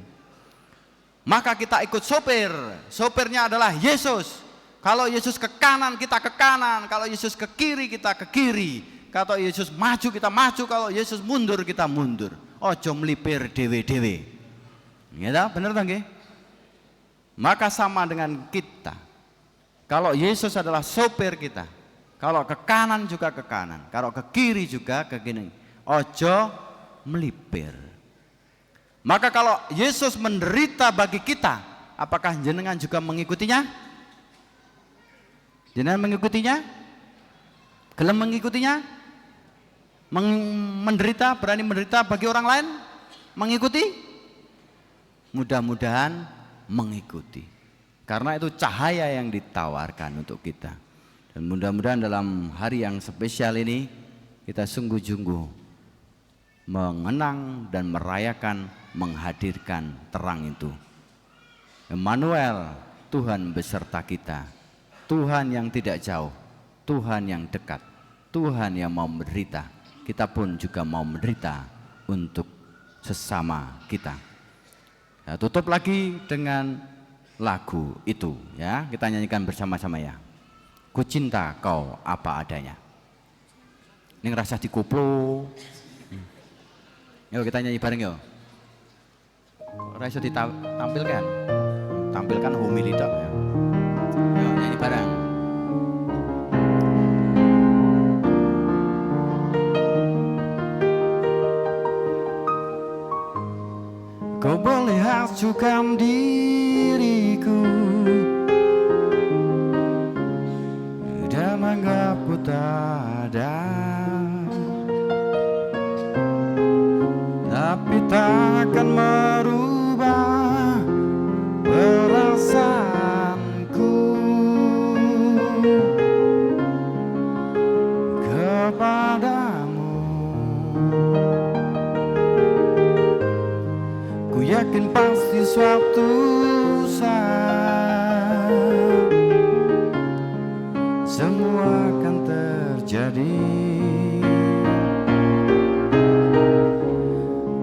Maka kita ikut sopir. Sopirnya adalah Yesus. Kalau Yesus ke kanan kita ke kanan. Kalau Yesus ke kiri kita ke kiri. Kalau Yesus maju kita maju. Kalau Yesus mundur kita mundur. Ojo melipir dewe-dewe. Ya, benar nggih? Maka sama dengan kita. Kalau Yesus adalah sopir kita. Kalau ke kanan juga ke kanan. Kalau ke kiri juga ke kiri. Ojo melipir. Maka kalau Yesus menderita bagi kita, apakah jenengan juga mengikutinya? Jenengan mengikutinya? Gelem mengikutinya? Menderita, berani menderita bagi orang lain? Mengikuti? Mudah-mudahan mengikuti. Karena itu cahaya yang ditawarkan untuk kita. Dan mudah-mudahan dalam hari yang spesial ini kita sungguh-sungguh mengenang dan merayakan, menghadirkan terang itu. Emmanuel, Tuhan beserta kita. Tuhan yang tidak jauh, Tuhan yang dekat, Tuhan yang mau menderita. Kita pun juga mau menderita untuk sesama kita. Ya, tutup lagi dengan lagu itu ya, kita nyanyikan bersama-sama ya. Ku cinta kau apa adanya. Ini ngerasa dikuplo. Yuk kita nyanyi bareng yuk. Ora iso ditampilkan. Tampilkan homili tok ya. Yuk nyanyi bareng. Kau boleh acuhkan diriku dan anggap ku tak ada, tapi takkan merubah perasaanku kepadamu. Ku yakin pasti suatu saat semua akan terjadi.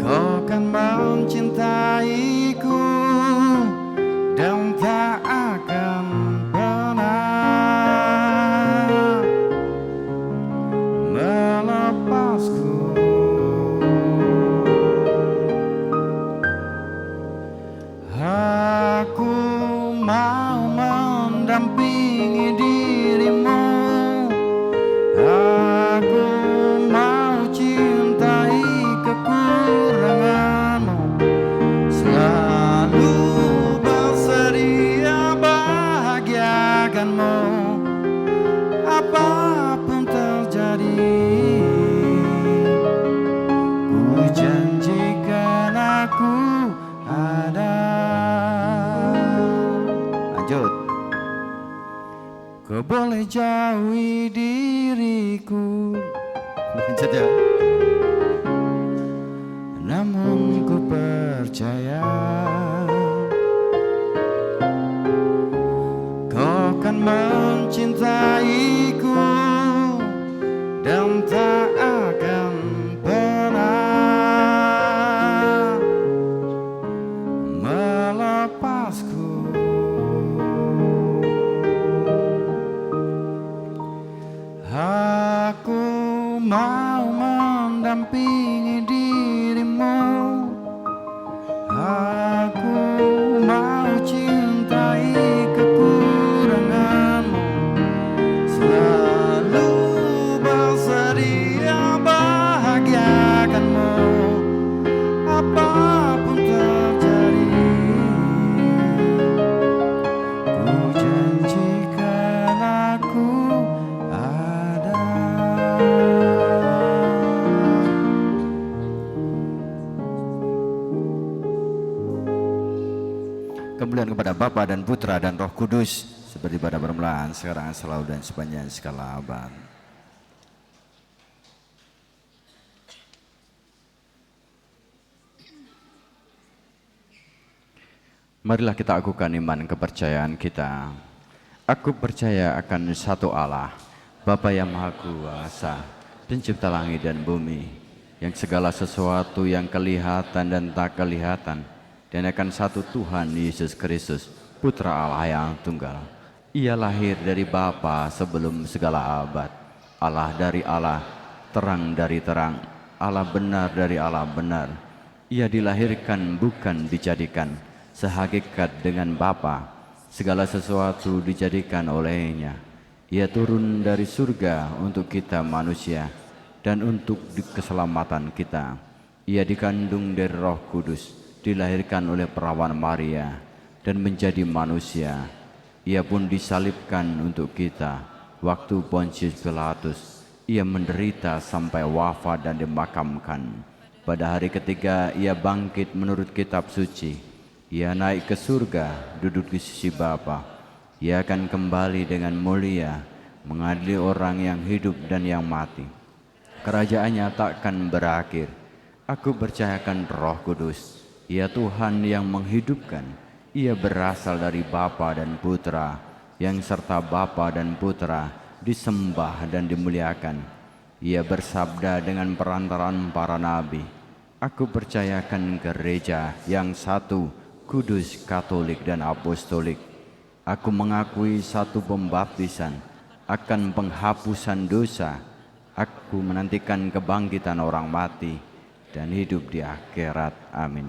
Kau akan mencintaiku dan tak akan pernah melepasku. Aku mau mendampingi dirimu. Aku mau cintai kekuranganmu, selalu bersedia bahagiakanmu apapun terjadi. Ku janjikan aku ada. Lanjut. Kau boleh jauhi diriku. Lanjut ya. Namun ku percaya kau akan mencintaiku dan tak akan pernah melepasku. Aku mau mendampingi dirimu. Aku mau cintai kekuranganmu, selalu bersedia bahagiakanmu apapun terjadi. kemuliaan kepada Bapa dan Putra dan Roh Kudus, seperti pada permulaan, sekarang, selalu, dan sepanjang segala abad. Marilah kita agukan iman kepercayaan kita. Aku percaya akan satu Allah, Bapa yang Maha Kuasa, Pencipta langit dan bumi, yang segala sesuatu yang kelihatan dan tak kelihatan, dan akan satu Tuhan Yesus Kristus, Putra Allah yang tunggal. Ia lahir dari Bapa sebelum segala abad, Allah dari Allah, terang dari terang, Allah benar dari Allah benar. Ia dilahirkan bukan dijadikan, sehakikat dengan Bapa, segala sesuatu dijadikan olehnya. Ia turun dari surga untuk kita manusia dan untuk keselamatan kita. Ia dikandung dari Roh Kudus, dilahirkan oleh perawan Maria dan menjadi manusia. Ia pun disalibkan untuk kita waktu Pontius Pilatus. Ia menderita sampai wafat dan dimakamkan. Pada hari ketiga ia bangkit menurut kitab suci. Ia naik ke surga, duduk di sisi Bapa. Ia akan kembali dengan mulia, mengadili orang yang hidup dan yang mati. Kerajaannya takkan berakhir. Aku percayakan Roh Kudus. Ia Tuhan yang menghidupkan. Ia berasal dari Bapa dan Putra, yang serta Bapa dan Putra disembah dan dimuliakan. Ia bersabda dengan perantaraan para nabi. Aku percayakan gereja yang satu, kudus, katolik, dan apostolik. Aku mengakui satu pembaptisan akan penghapusan dosa. Aku menantikan kebangkitan orang mati dan hidup di akhirat. Amin.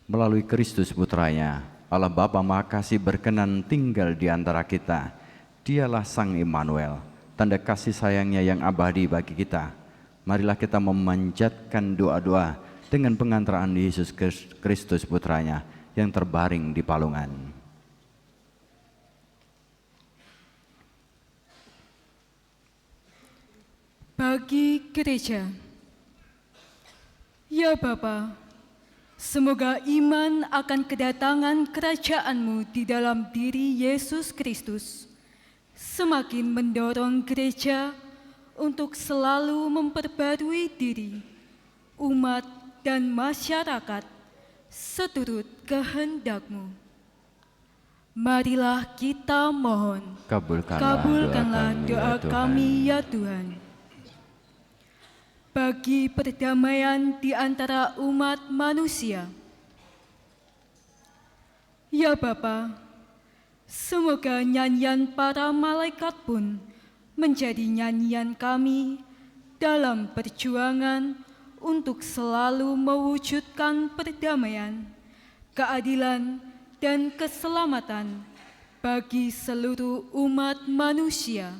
Melalui Kristus Putranya, Allah Bapa Maha Kasih berkenan tinggal di antara kita. Dialah Sang Immanuel, tanda kasih sayangnya yang abadi bagi kita. Marilah kita memanjatkan doa-doa dengan pengantaraan Yesus Kristus Putranya yang terbaring di palungan. Bagi gereja, ya Bapa, semoga iman akan kedatangan kerajaan-Mu di dalam diri Yesus Kristus semakin mendorong gereja untuk selalu memperbarui diri, umat, dan masyarakat seturut kehendak-Mu. Marilah kita mohon, kabulkanlah doa kami ya Tuhan. Bagi perdamaian di antara umat manusia, ya Bapa, semoga nyanyian para malaikat pun menjadi nyanyian kami dalam perjuangan untuk selalu mewujudkan perdamaian, keadilan, dan keselamatan bagi seluruh umat manusia.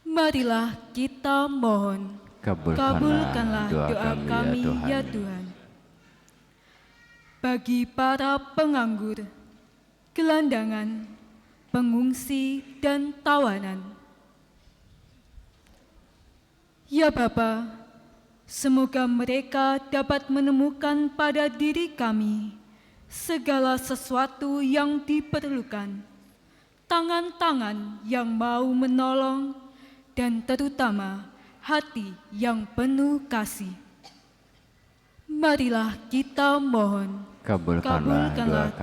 Marilah kita mohon, kabulkanlah doa kami ya Tuhan. Bagi para penganggur, gelandangan, pengungsi, dan tawanan, ya Bapa, semoga mereka dapat menemukan pada diri kami segala sesuatu yang diperlukan, tangan-tangan yang mau menolong, dan terutama hati yang penuh kasih. Marilah kita mohon, kabulkanlah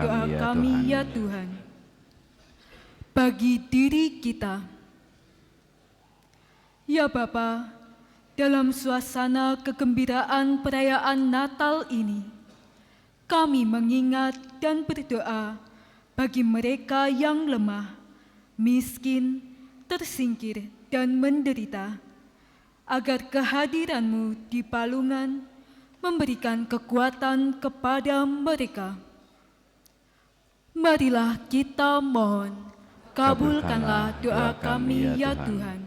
doa kami ya Tuhan. Bagi diri kita, ya Bapa, dalam suasana kegembiraan perayaan Natal ini, kami mengingat dan berdoa bagi mereka yang lemah, miskin, tersingkir, dan menderita, agar kehadiran-Mu di palungan memberikan kekuatan kepada mereka. Marilah kita mohon, kabulkanlah doa kami ya Tuhan.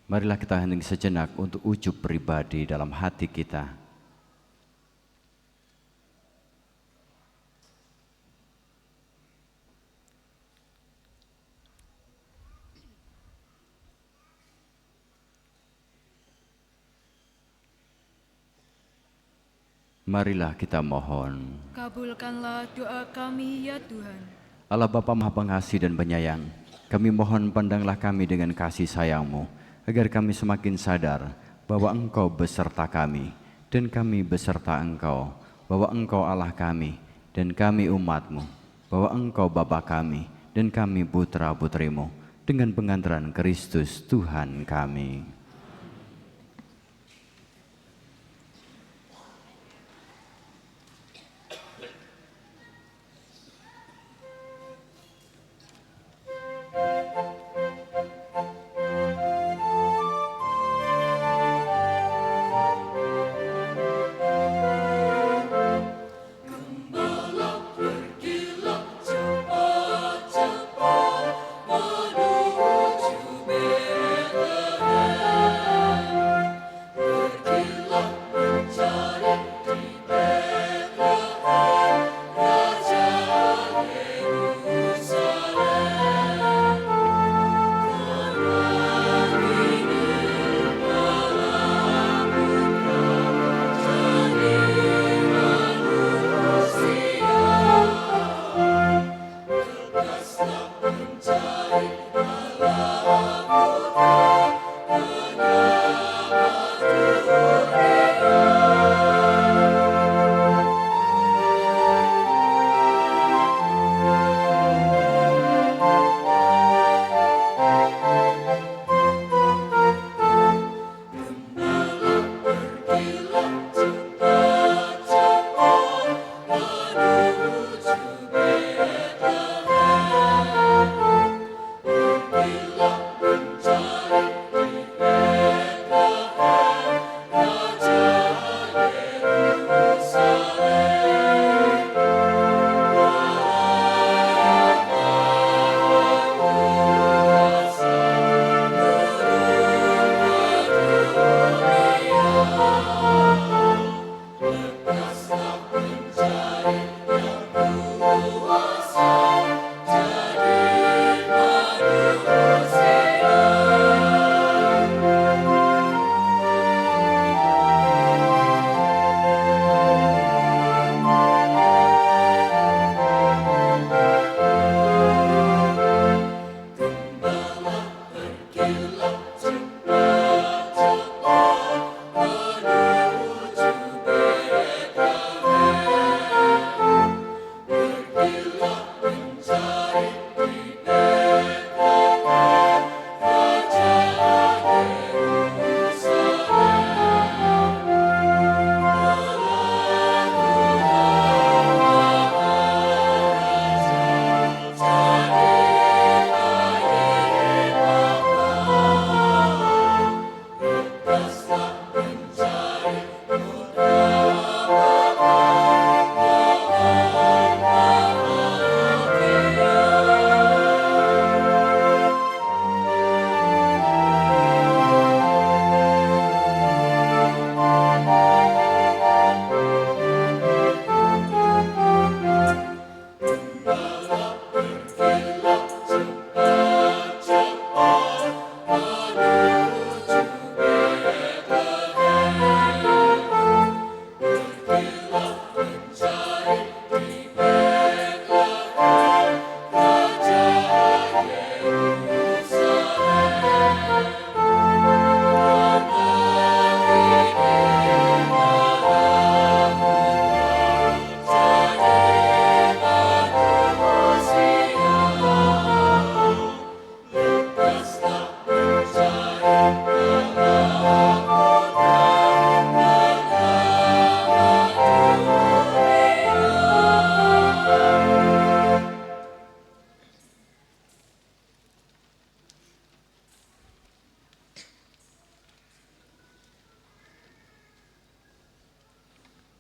Marilah kita hening sejenak untuk ujub pribadi dalam hati kita. Marilah kita mohon. Kabulkanlah doa kami ya Tuhan. Allah Bapa Maha Pengasih dan Penyayang, kami mohon pandanglah kami dengan kasih sayang-Mu, agar kami semakin sadar bahwa Engkau beserta kami, dan kami beserta Engkau, bahwa Engkau Allah kami, dan kami umat-Mu, bahwa Engkau Bapa kami, dan kami putra-putrimu, dengan pengantaran Kristus Tuhan kami.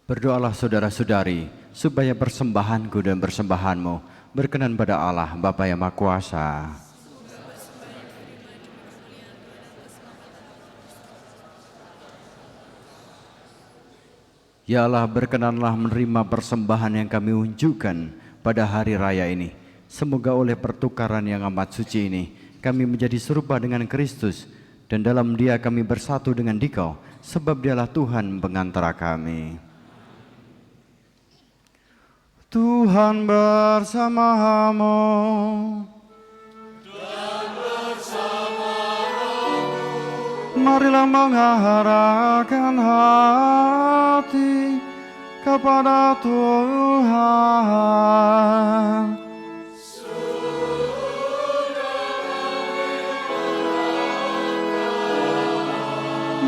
Berdoalah saudara-saudari, supaya persembahanku dan persembahanmu berkenan pada Allah Bapa yang Maha Kuasa. Ya Allah, berkenanlah menerima persembahan yang kami unjukkan pada hari raya ini. Semoga oleh pertukaran yang amat suci ini, kami menjadi serupa dengan Kristus, dan dalam Dia kami bersatu dengan Dikau, sebab Dialah Tuhan pengantara kami. Tuhan bersamamu. Marilah mengarahkan hati kepada Tuhan.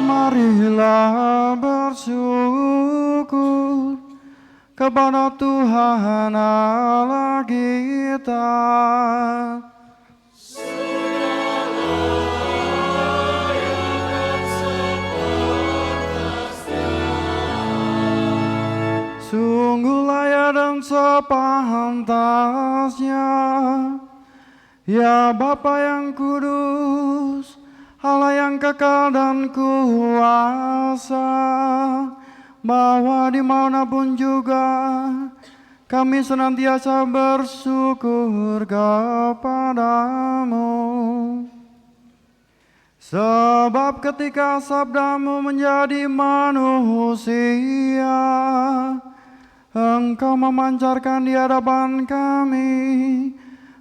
Marilah bersyukur kepada Tuhan Allah kita. Sungguh layak dan sepantasnya, ya Bapa yang kudus, Allah yang kekal dan kuasa, bahwa dimanapun juga kami senantiasa bersyukur kepadamu. Sebab ketika sabdamu menjadi manusia, Engkau memancarkan di hadapan kami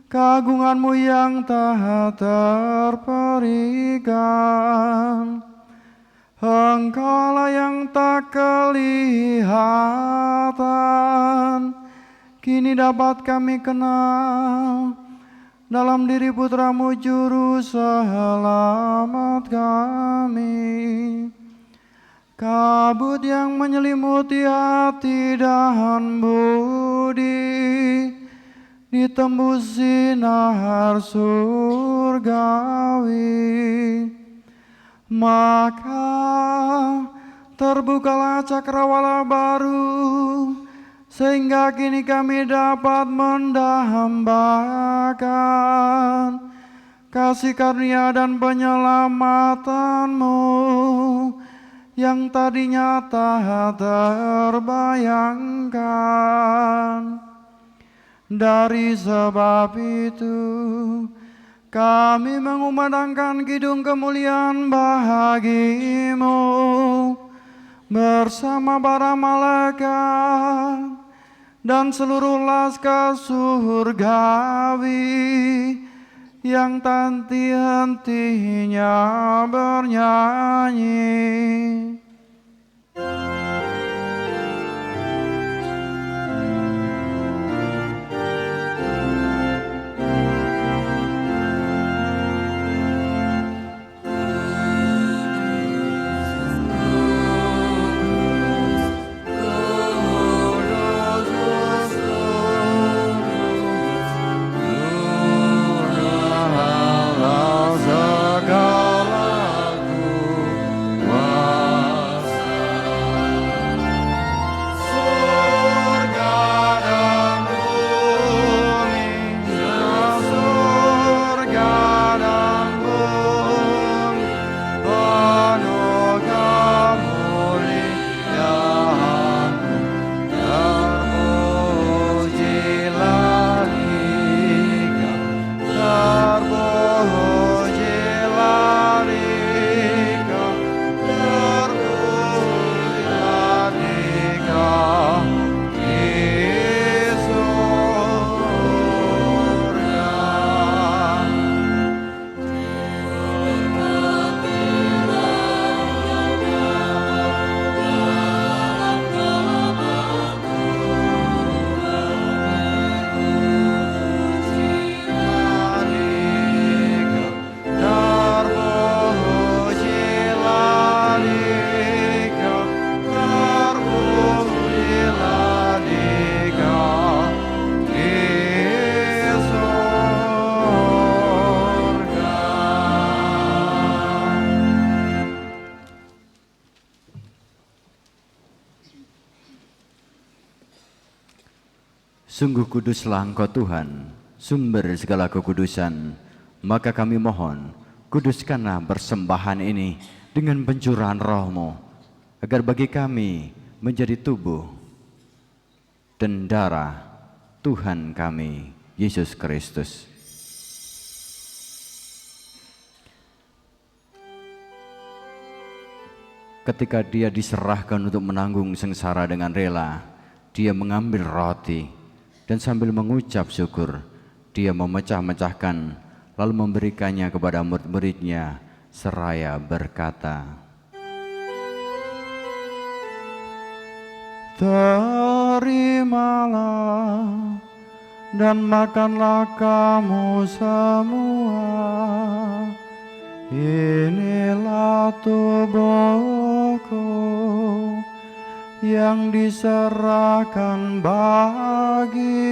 keagunganmu yang tak terperikan. Engkau Allah yang tak kelihatan, kini dapat kami kenal dalam diri putramu juru selamat kami. Kabut yang menyelimuti hati dan budi ditembus sinar surgawi. Maka terbukalah cakrawala baru, sehingga kini kami dapat mendambakan kasih karunia dan penyelamatanmu yang tadinya tak terbayangkan. Dari sebab itu kami mengumandangkan kidung kemuliaan bahagimu bersama para malaikat dan seluruh laskar surgawi yang tak henti-hentinya bernyanyi. Sungguh kuduslah Engkau Tuhan, sumber segala kekudusan. Maka kami mohon, kuduskanlah persembahan ini dengan pencurahan Roh-Mu, agar bagi kami menjadi tubuh dan darah Tuhan kami, Yesus Kristus. Ketika Dia diserahkan untuk menanggung sengsara dengan rela, Dia mengambil roti, Dan sambil mengucap syukur, dia memecah-mecahkan, lalu memberikannya kepada murid-muridnya, seraya berkata, "Terimalah dan makanlah kamu semua. Inilah tubuhku yang diserahkan bagimu."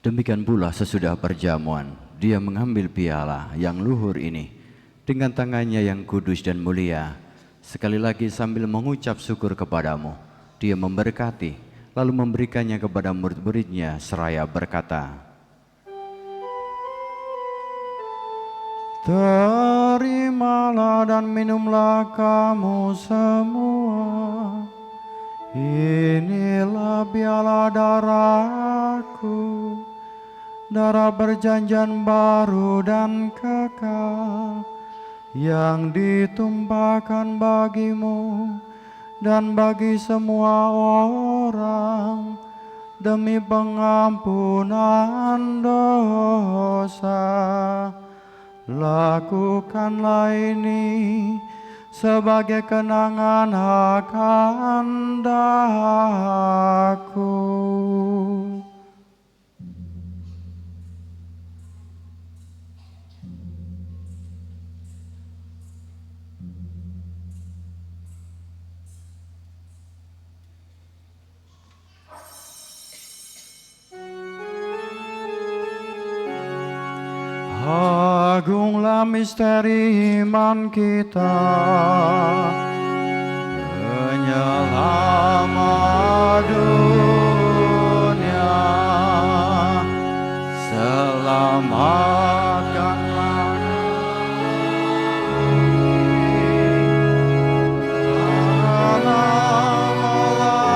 Demikian pula sesudah perjamuan, dia mengambil piala yang luhur ini dengan tangannya yang kudus dan mulia. Sekali lagi sambil mengucap syukur kepadamu, dia memberkati, lalu memberikannya kepada murid-muridnya seraya berkata, "Terimalah dan minumlah kamu semua. Inilah piala darahku, darah perjanjian baru dan kekal, yang ditumpahkan bagimu dan bagi semua orang demi pengampunan dosa. Lakukanlah ini sebagai kenangan akan daku." Agunglah misteri iman kita, penyelamat dunia. Selamatkanlah melalui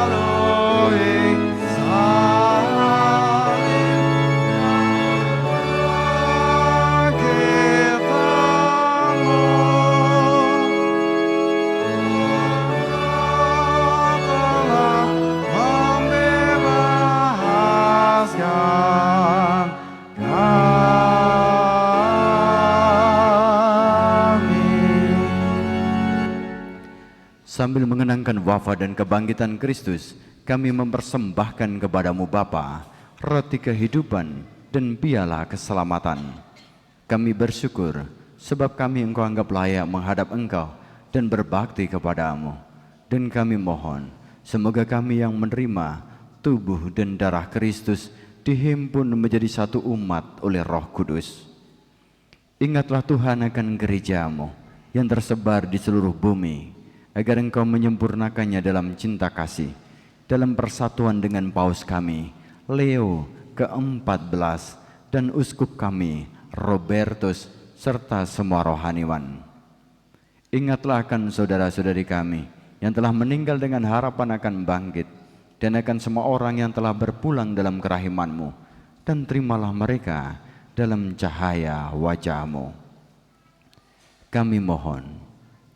Sambil mengenangkan wafat dan kebangkitan Kristus, kami mempersembahkan kepadamu Bapa, roti kehidupan dan piala keselamatan. Kami bersyukur sebab kami Engkau anggap layak menghadap Engkau dan berbakti kepadamu. Dan kami mohon, semoga kami yang menerima tubuh dan darah Kristus dihimpun menjadi satu umat oleh Roh Kudus. Ingatlah Tuhan akan gerejamu yang tersebar di seluruh bumi, agar Engkau menyempurnakannya dalam cinta kasih, dalam persatuan dengan Paus kami, Leo ke-14, dan Uskup kami, Robertus, serta semua rohaniwan. Ingatlah akan saudara-saudari kami yang telah meninggal dengan harapan akan bangkit, dan akan semua orang yang telah berpulang dalam kerahiman-Mu, dan terimalah mereka dalam cahaya wajah-Mu. Kami mohon,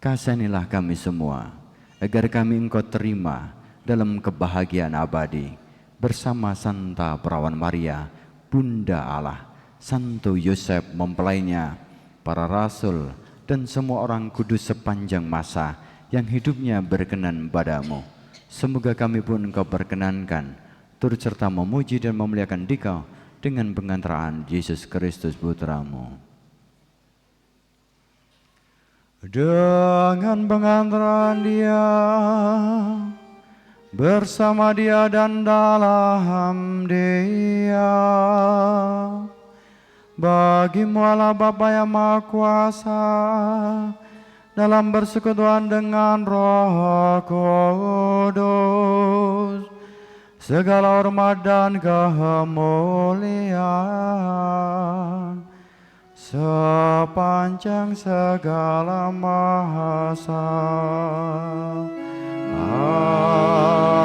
kasihanilah kami semua, agar kami Engkau terima dalam kebahagiaan abadi, bersama Santa Perawan Maria, Bunda Allah, Santo Yosef mempelainya, para rasul, dan semua orang kudus sepanjang masa yang hidupnya berkenan padamu. Semoga kami pun Engkau perkenankan, turut serta memuji dan memuliakan Dikau dengan pengantaraan Yesus Kristus Putra-Mu. Dengan pengantaran Dia, bersama Dia dan dalam Dia, bagi-Mu Allah Bapa yang Maha Kuasa, dalam persekutuan dengan Roh Kudus, segala hormat dan kemuliaan sepanjang segala masa. Amin.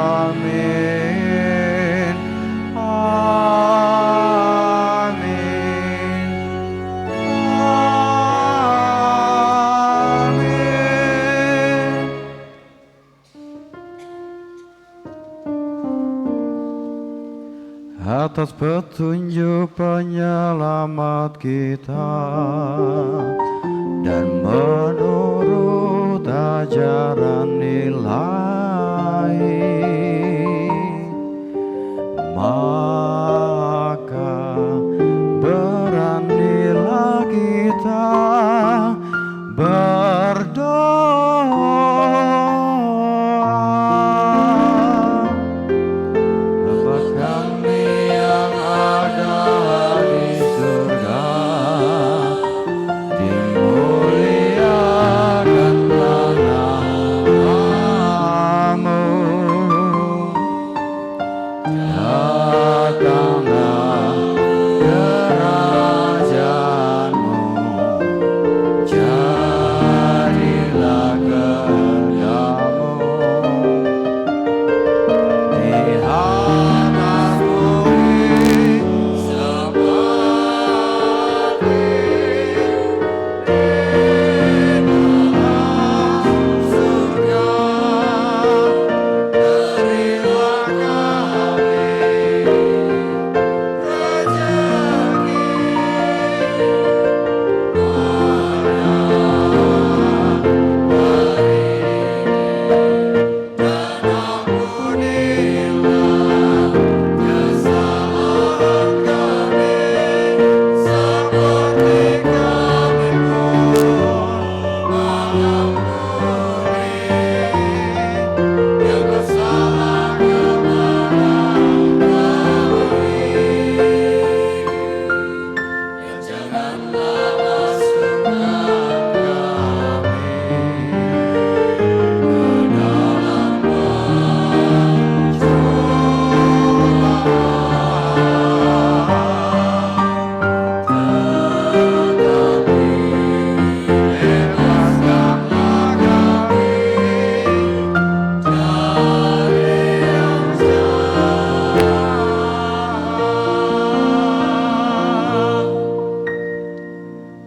atas petunjuk penyelamat kita dan menurut ajaran ilahi, maka beranilah kita berdoa. Bapa kami yang ada di surga, dimuliakanlah namamu, datanglah kerajaanmu, jadilah kehendakmu di atas bumi seperti di dalam surga. Berilah kami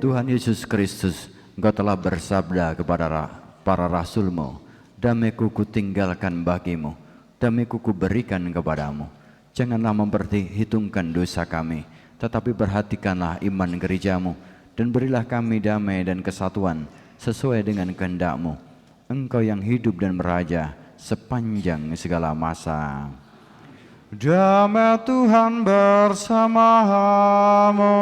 Tuhan Yesus Kristus, Engkau telah bersabda kepada para rasul-Mu, damai-Ku kutinggalkan bagimu, damai-Ku kuberikan kepadamu. Janganlah memperhitungkan dosa kami, tetapi perhatikanlah iman gereja-Mu, dan berilah kami damai dan kesatuan sesuai dengan kehendak-Mu. Engkau yang hidup dan meraja sepanjang segala masa. Damai Tuhan bersamamu.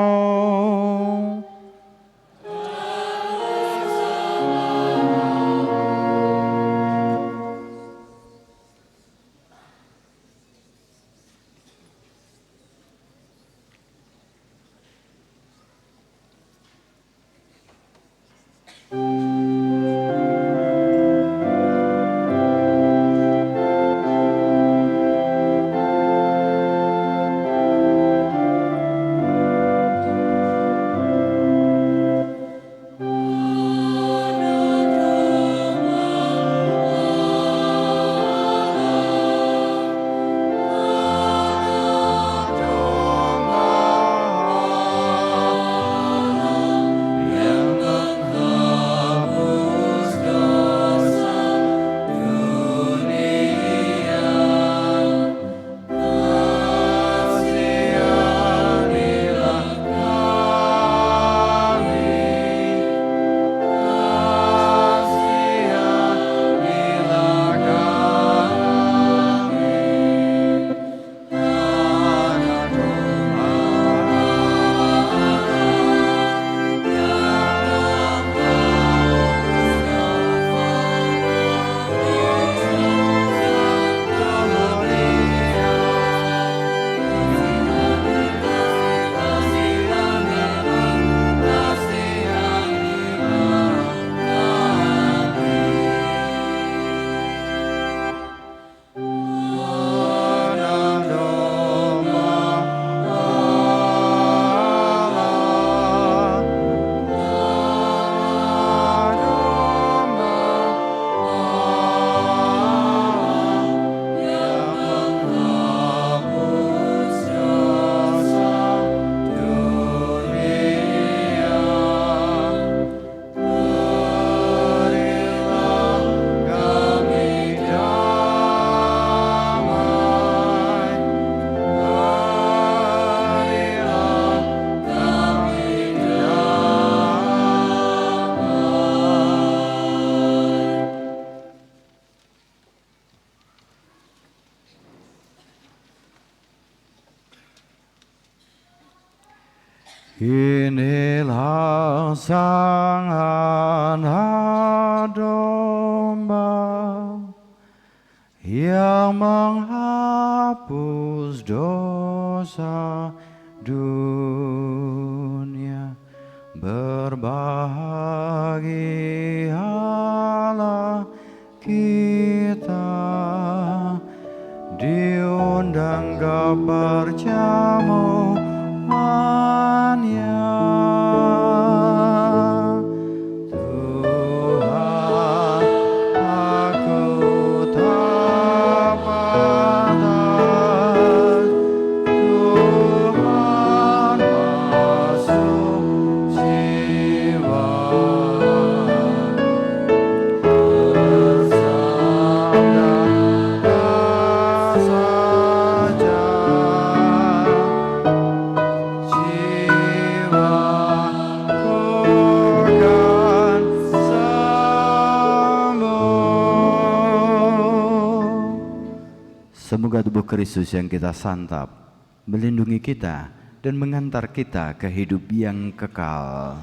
Inilah sang anak domba yang menghapus dosa dunia. Berbahagialah kita diundang ke perjamuannya. Tuhan, aku tak pantas. Tuhan, masuk jiwa bersabdalah saja, jiwaku akan sembuh. Semoga tubuh Kristus yang kita santap melindungi kita dan mengantar kita ke hidup yang kekal.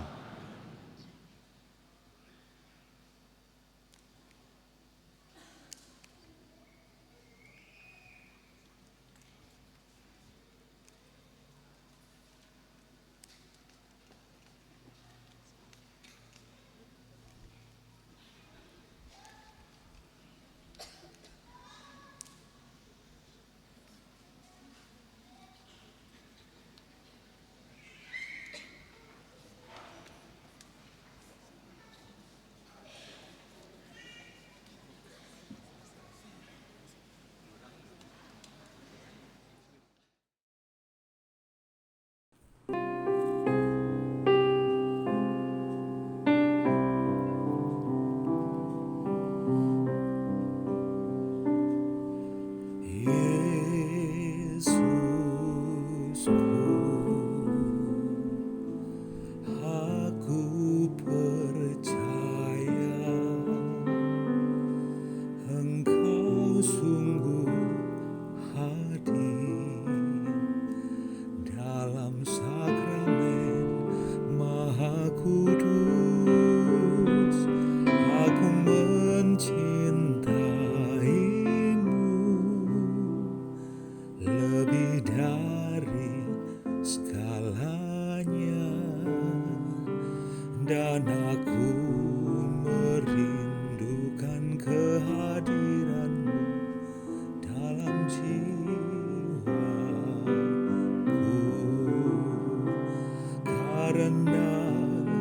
Yesusku, aku percaya Engkau sungguh hadir dalam sakramen Maha Kudus. Aku mencintaimu lebih dari segalanya, dan aku merindukan kehadiranmu dalam jiwaku. Karena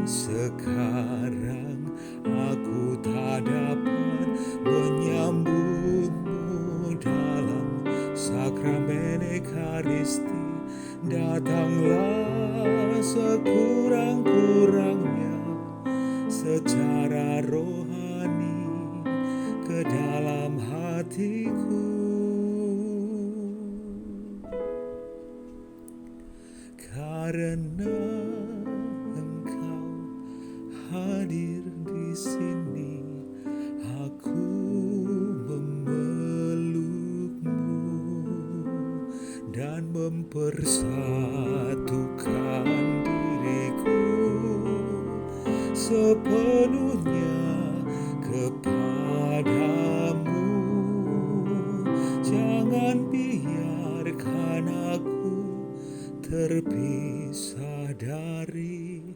sekarang aku tak dapat menyambutmu dalam sakramen Ekaristi, datanglah sekurang-kurangnya secara rohani ke dalam hatiku. Karena Engkau hadir di sini, aku memelukmu dan mempersatukan diriku sepenuhnya kepadamu. Jangan biarkan aku terpisah daripadamu.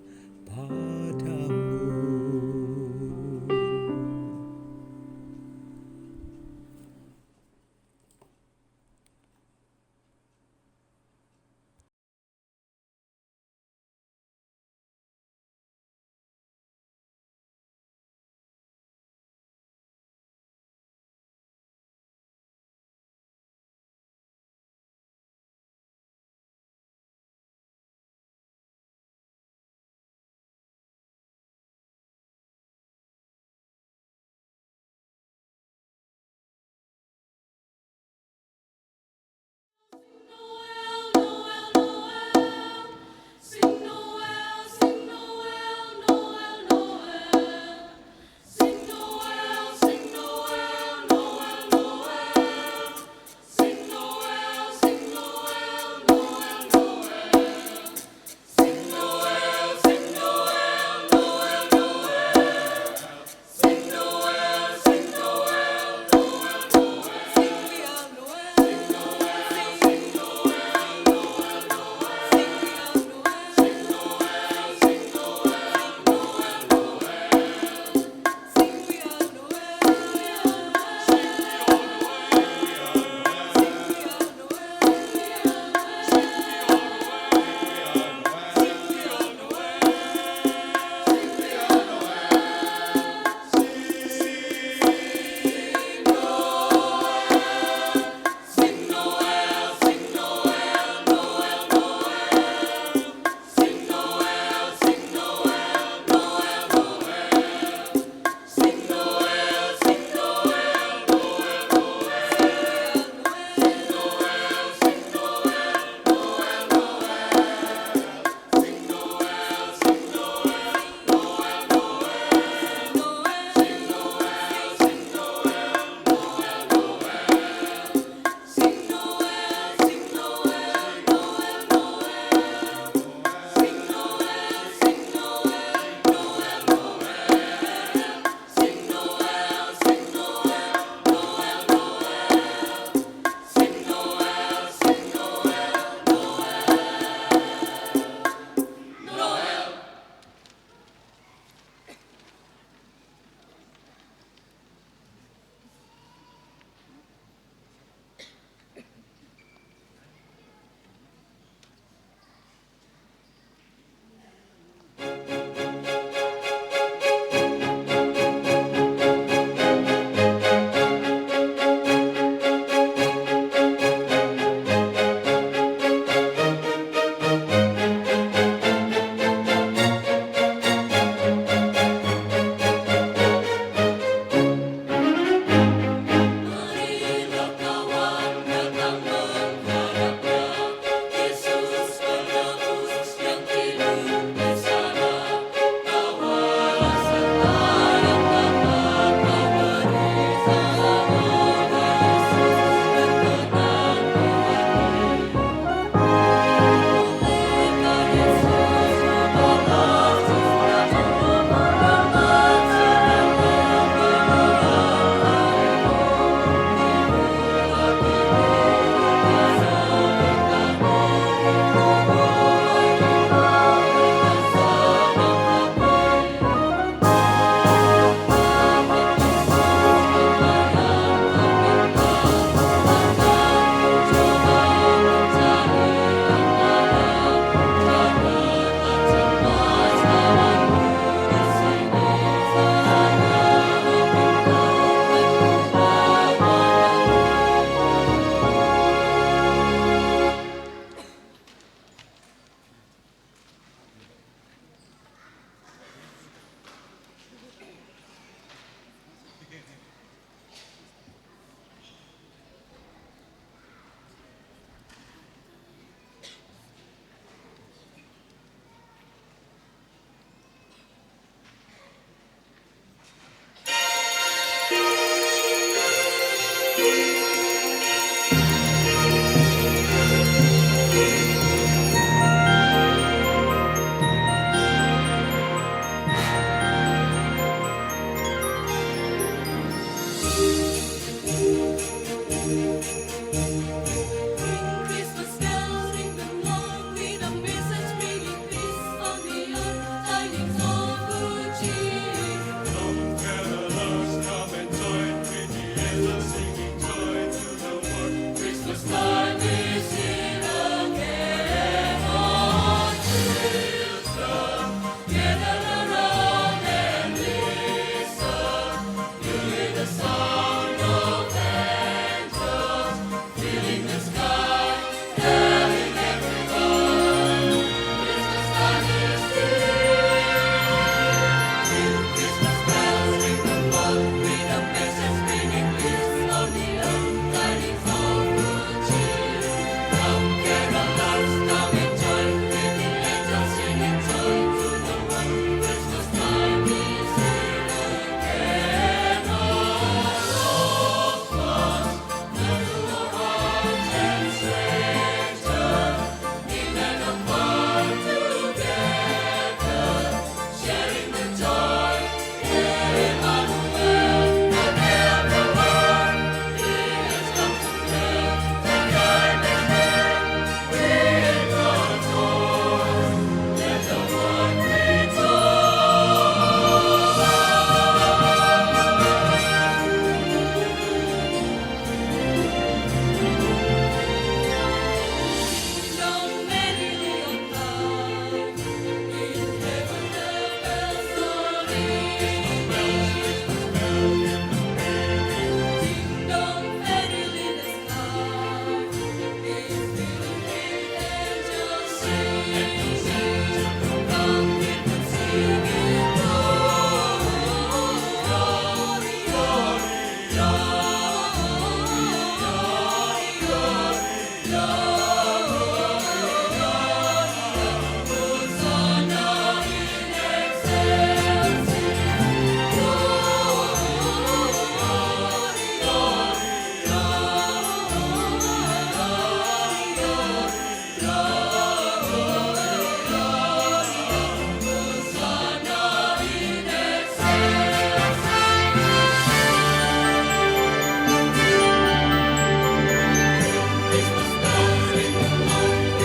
Christmas bells ring them long with a message bringing peace on the earth, tidings of good cheer. Come carolers, come and join with the angels singing joy to the world. Christmas time is here again. Oh, children, gather around and listen. You hear the sound of angels filling the sky, telling everyone Christmas time is here. Christmas bells ring the clock with a message bringing peace on the earth, tidings of good cheer. Come carolers, come and join with the angels singing joy to the world. Christmas time is here again. All of us, little or hearts and strangers, near and afar together, sharing the joy. Emmanuel, the day of the Lord, He has come to live. The darkness there, with God's Lord, let the world Kingdom merrily on high, in heaven the bells are ringing. Kingdom merrily in the sky, is filled with angels singing. Come with them singing glory, Hosanna in Christmas bells ring the clock with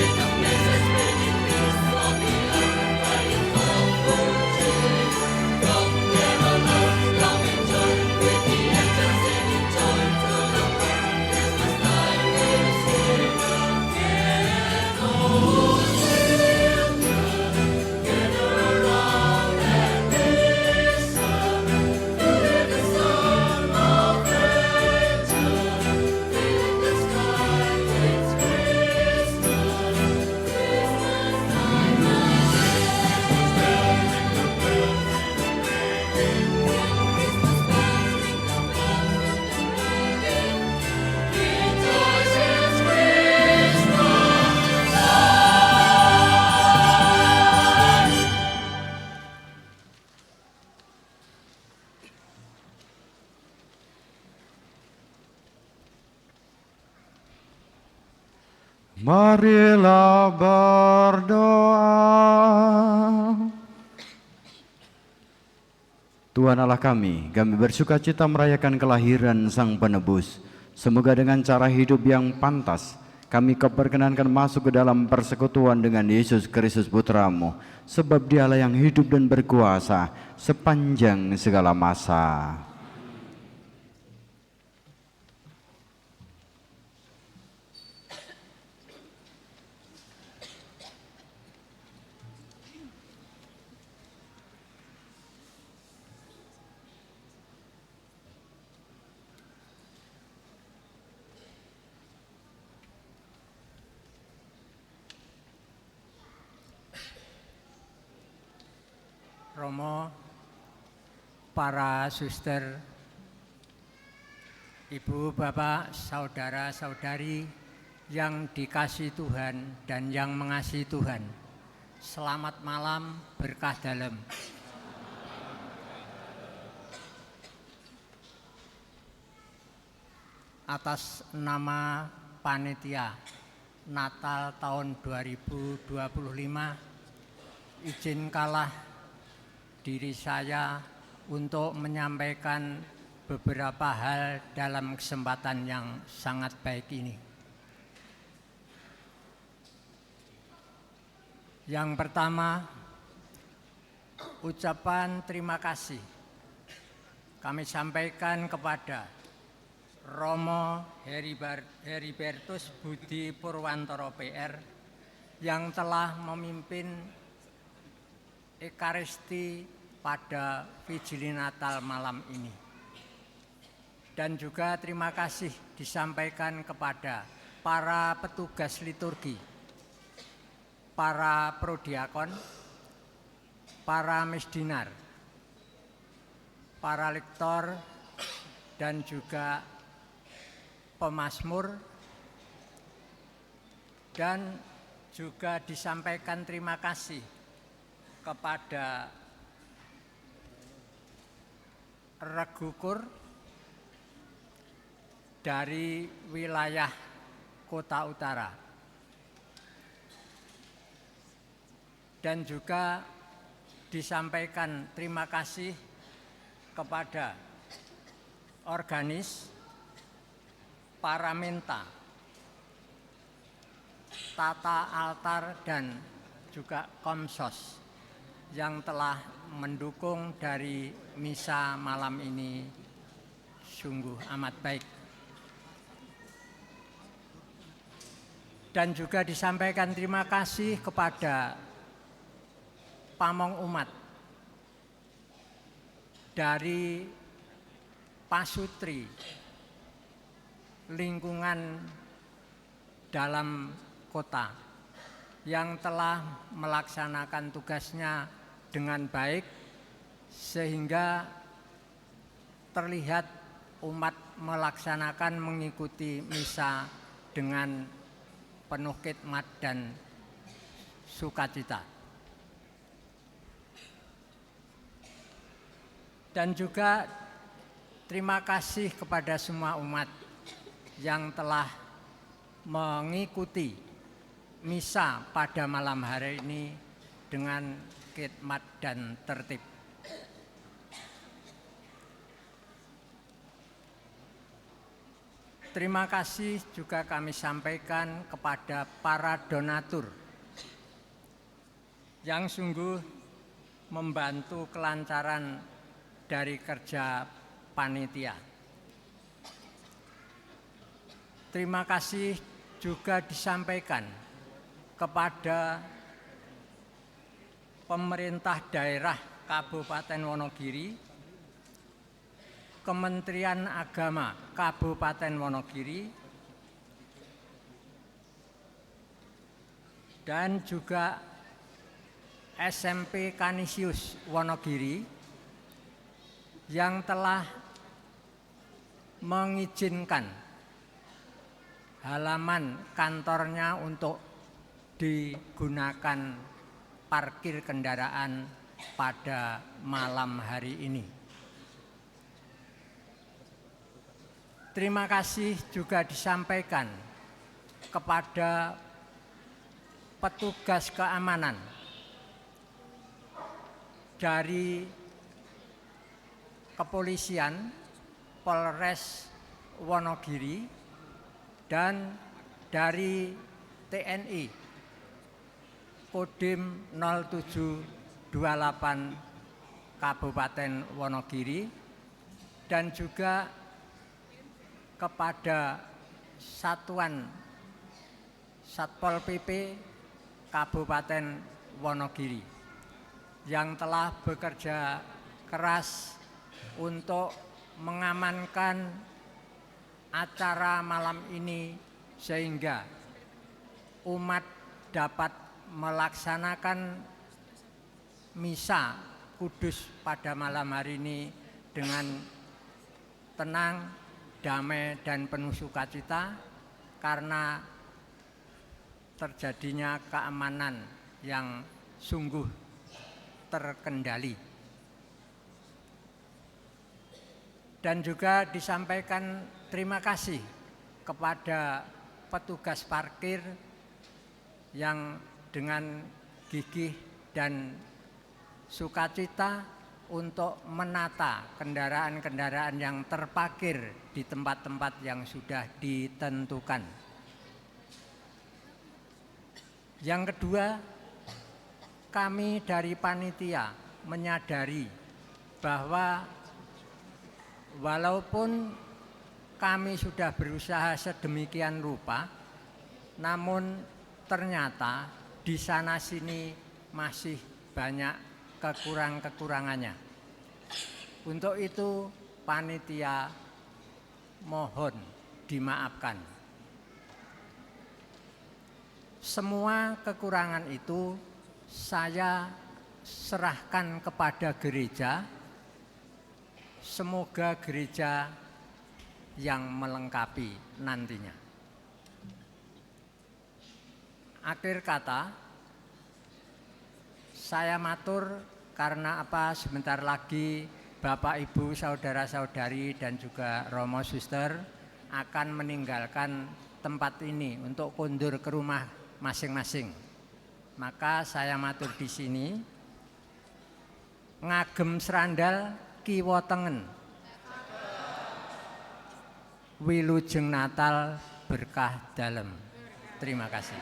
a message bringing peace on the earth, tidings of good cheer. Come carolers, come and join with the angels singing joy to the world. Christmas time is here again. Oh, children, gather around and listen. You hear the sound of angels filling the sky. It's Christmas, Christmas time Marilah berdoa. Tuhan Allah kami bersuka cita merayakan kelahiran Sang Penebus. Semoga dengan cara hidup yang pantas, kami keperkenankan masuk ke dalam persekutuan dengan Yesus Kristus Putra-Mu, sebab Dialah yang hidup dan berkuasa sepanjang segala masa. Romo, para suster, ibu, bapak, saudara-saudari yang dikasihi Tuhan dan yang mengasihi Tuhan. Selamat malam, berkah dalam. Atas nama panitia Natal tahun 2025, izinkanlah diri saya untuk menyampaikan beberapa hal dalam kesempatan yang sangat baik ini. Yang pertama, ucapan terima kasih kami sampaikan kepada Romo Heribertus Budi Purwantoro PR yang telah memimpin Ekaristi pada Vigili Natal malam ini. Dan juga terima kasih disampaikan kepada para petugas liturgi, para prodiakon, para misdinar, para lektor, dan juga pemazmur, dan juga disampaikan terima kasih kepada Regukur dari wilayah Kota Utara, dan juga disampaikan terima kasih kepada organis, paramenta, tata altar, dan juga komsos yang telah mendukung dari misa malam ini sungguh amat baik. Dan juga disampaikan terima kasih kepada pamong umat dari pasutri lingkungan dalam kota yang telah melaksanakan tugasnya dengan baik sehingga terlihat umat melaksanakan mengikuti misa dengan penuh khidmat dan sukacita. Dan juga terima kasih kepada semua umat yang telah mengikuti misa pada malam hari ini dengan khidmat dan tertib. Terima kasih juga kami sampaikan kepada para donatur yang sungguh membantu kelancaran dari kerja panitia. Terima kasih juga disampaikan kepada pemerintah daerah Kabupaten Wonogiri, Kementerian Agama Kabupaten Wonogiri, dan juga SMP Kanisius Wonogiri yang telah mengizinkan halaman kantornya untuk digunakan parkir kendaraan pada malam hari ini. Terima kasih juga disampaikan kepada petugas keamanan dari kepolisian Polres Wonogiri dan dari TNI Kodim 0728 Kabupaten Wonogiri, dan juga kepada Satuan Satpol PP Kabupaten Wonogiri yang telah bekerja keras untuk mengamankan acara malam ini sehingga umat dapat melaksanakan misa kudus pada malam hari ini dengan tenang, damai, dan penuh sukacita karena terjadinya keamanan yang sungguh terkendali. Dan juga disampaikan terima kasih kepada petugas parkir yang dengan gigih dan sukacita untuk menata kendaraan-kendaraan yang terparkir di tempat-tempat yang sudah ditentukan. Yang kedua, kami dari panitia menyadari bahwa walaupun kami sudah berusaha sedemikian rupa, namun ternyata di sana sini masih banyak kekurangannya. Untuk itu panitia mohon dimaafkan. Semua kekurangan itu saya serahkan kepada gereja. Semoga gereja yang melengkapi nantinya. Akhir kata, saya matur karena apa, sebentar lagi Bapak, Ibu, saudara-saudari dan juga Romo Suster akan meninggalkan tempat ini untuk kondur ke rumah masing-masing. Maka saya matur di sini, ngagem serandal kiwa tengen, wilujeng Natal berkah dalem. Terima kasih.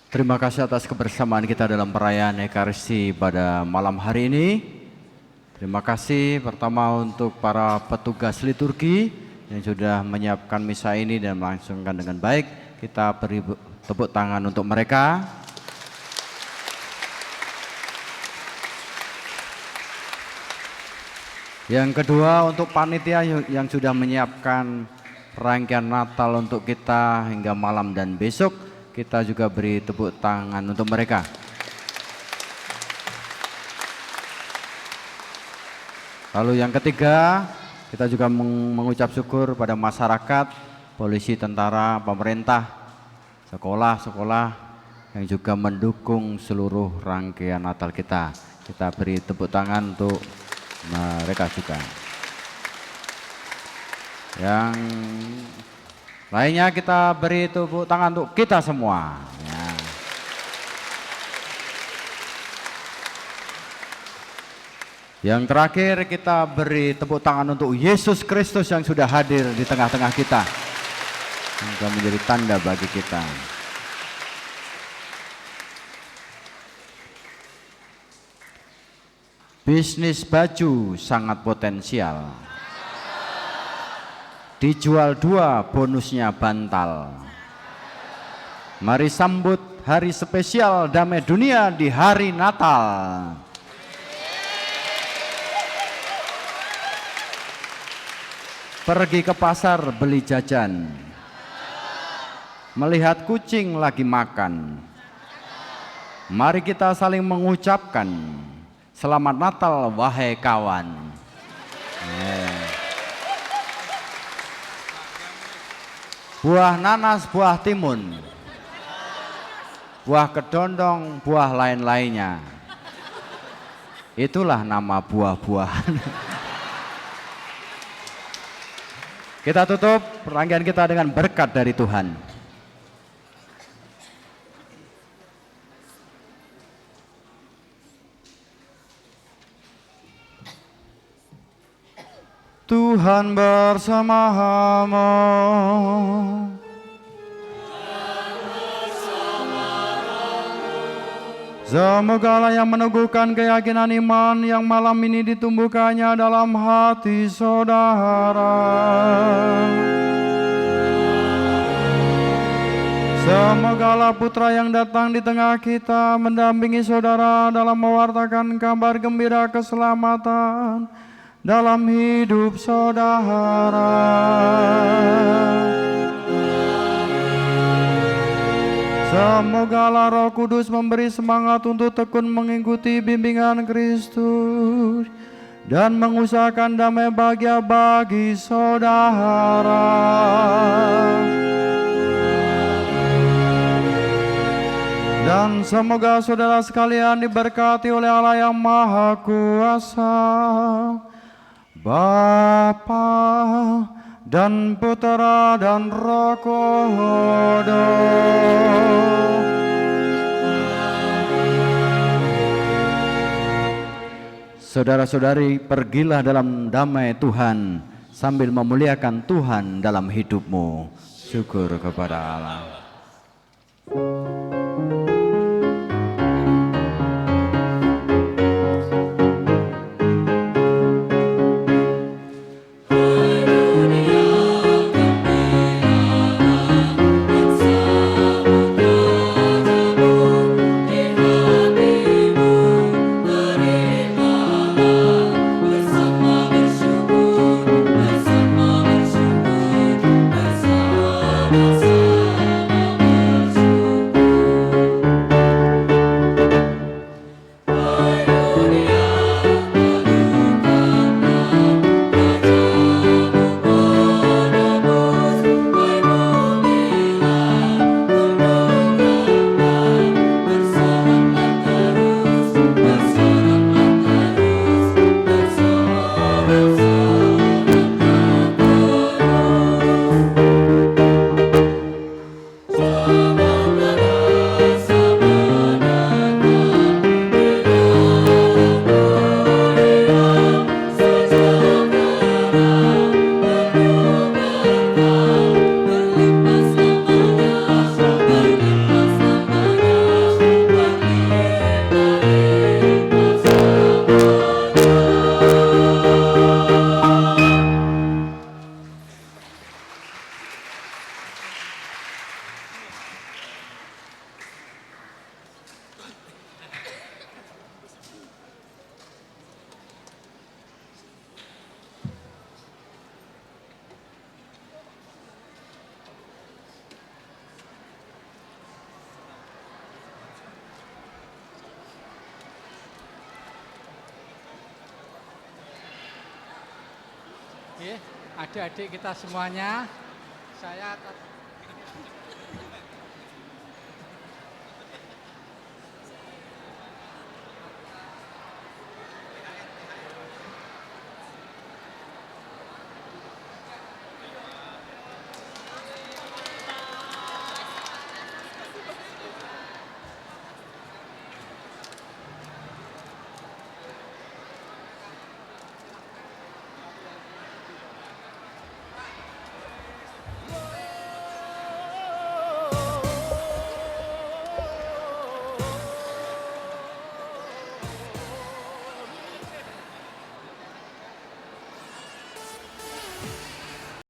Terima kasih atas kebersamaan kita dalam perayaan Ekaristi pada malam hari ini. Terima kasih pertama untuk para petugas liturgi yang sudah menyiapkan misa ini dan melangsungkan dengan baik. Kita beri tepuk tangan untuk mereka. Yang kedua untuk panitia yang sudah menyiapkan rangkaian Natal untuk kita hingga malam dan besok. Kita juga beri tepuk tangan untuk mereka. Lalu yang ketiga, kita juga mengucap syukur pada masyarakat, polisi, tentara, pemerintah, sekolah-sekolah yang juga mendukung seluruh rangkaian Natal kita. Kita beri tepuk tangan untuk mereka juga. Yang lainnya kita beri tepuk tangan untuk kita semua. Ya. Yang terakhir kita beri tepuk tangan untuk Yesus Kristus yang sudah hadir di tengah-tengah kita. Yang sudah menjadi tanda bagi kita. Bisnis baju sangat potensial. Dijual 2, bonusnya bantal. Mari sambut hari spesial damai dunia di hari Natal. Pergi ke pasar beli jajan. Melihat kucing lagi makan. Mari kita saling mengucapkan Selamat Natal wahai kawan. Buah nanas, buah timun, buah kedondong, buah lain-lainnya. Itulah nama buah-buahan. Kita tutup rangkaian kita dengan berkat dari Tuhan. Tuhan bersamamu. Semoga Allah yang meneguhkan keyakinan iman yang malam ini ditumbuhkannya dalam hati saudara. Semoga Allah Putra yang datang di tengah kita mendampingi saudara dalam mewartakan kabar gembira keselamatan dalam hidup saudara. Semoga Allah Roh Kudus memberi semangat untuk tekun mengikuti bimbingan Kristus dan mengusahakan damai bahagia bagi saudara. Dan semoga saudara sekalian diberkati oleh Allah yang Maha Kuasa, Bapa dan Putera dan Roh Kudus. Saudara-saudari, pergilah dalam damai Tuhan sambil memuliakan Tuhan dalam hidupmu. Syukur kepada Allah. Adik-adik kita semuanya, saya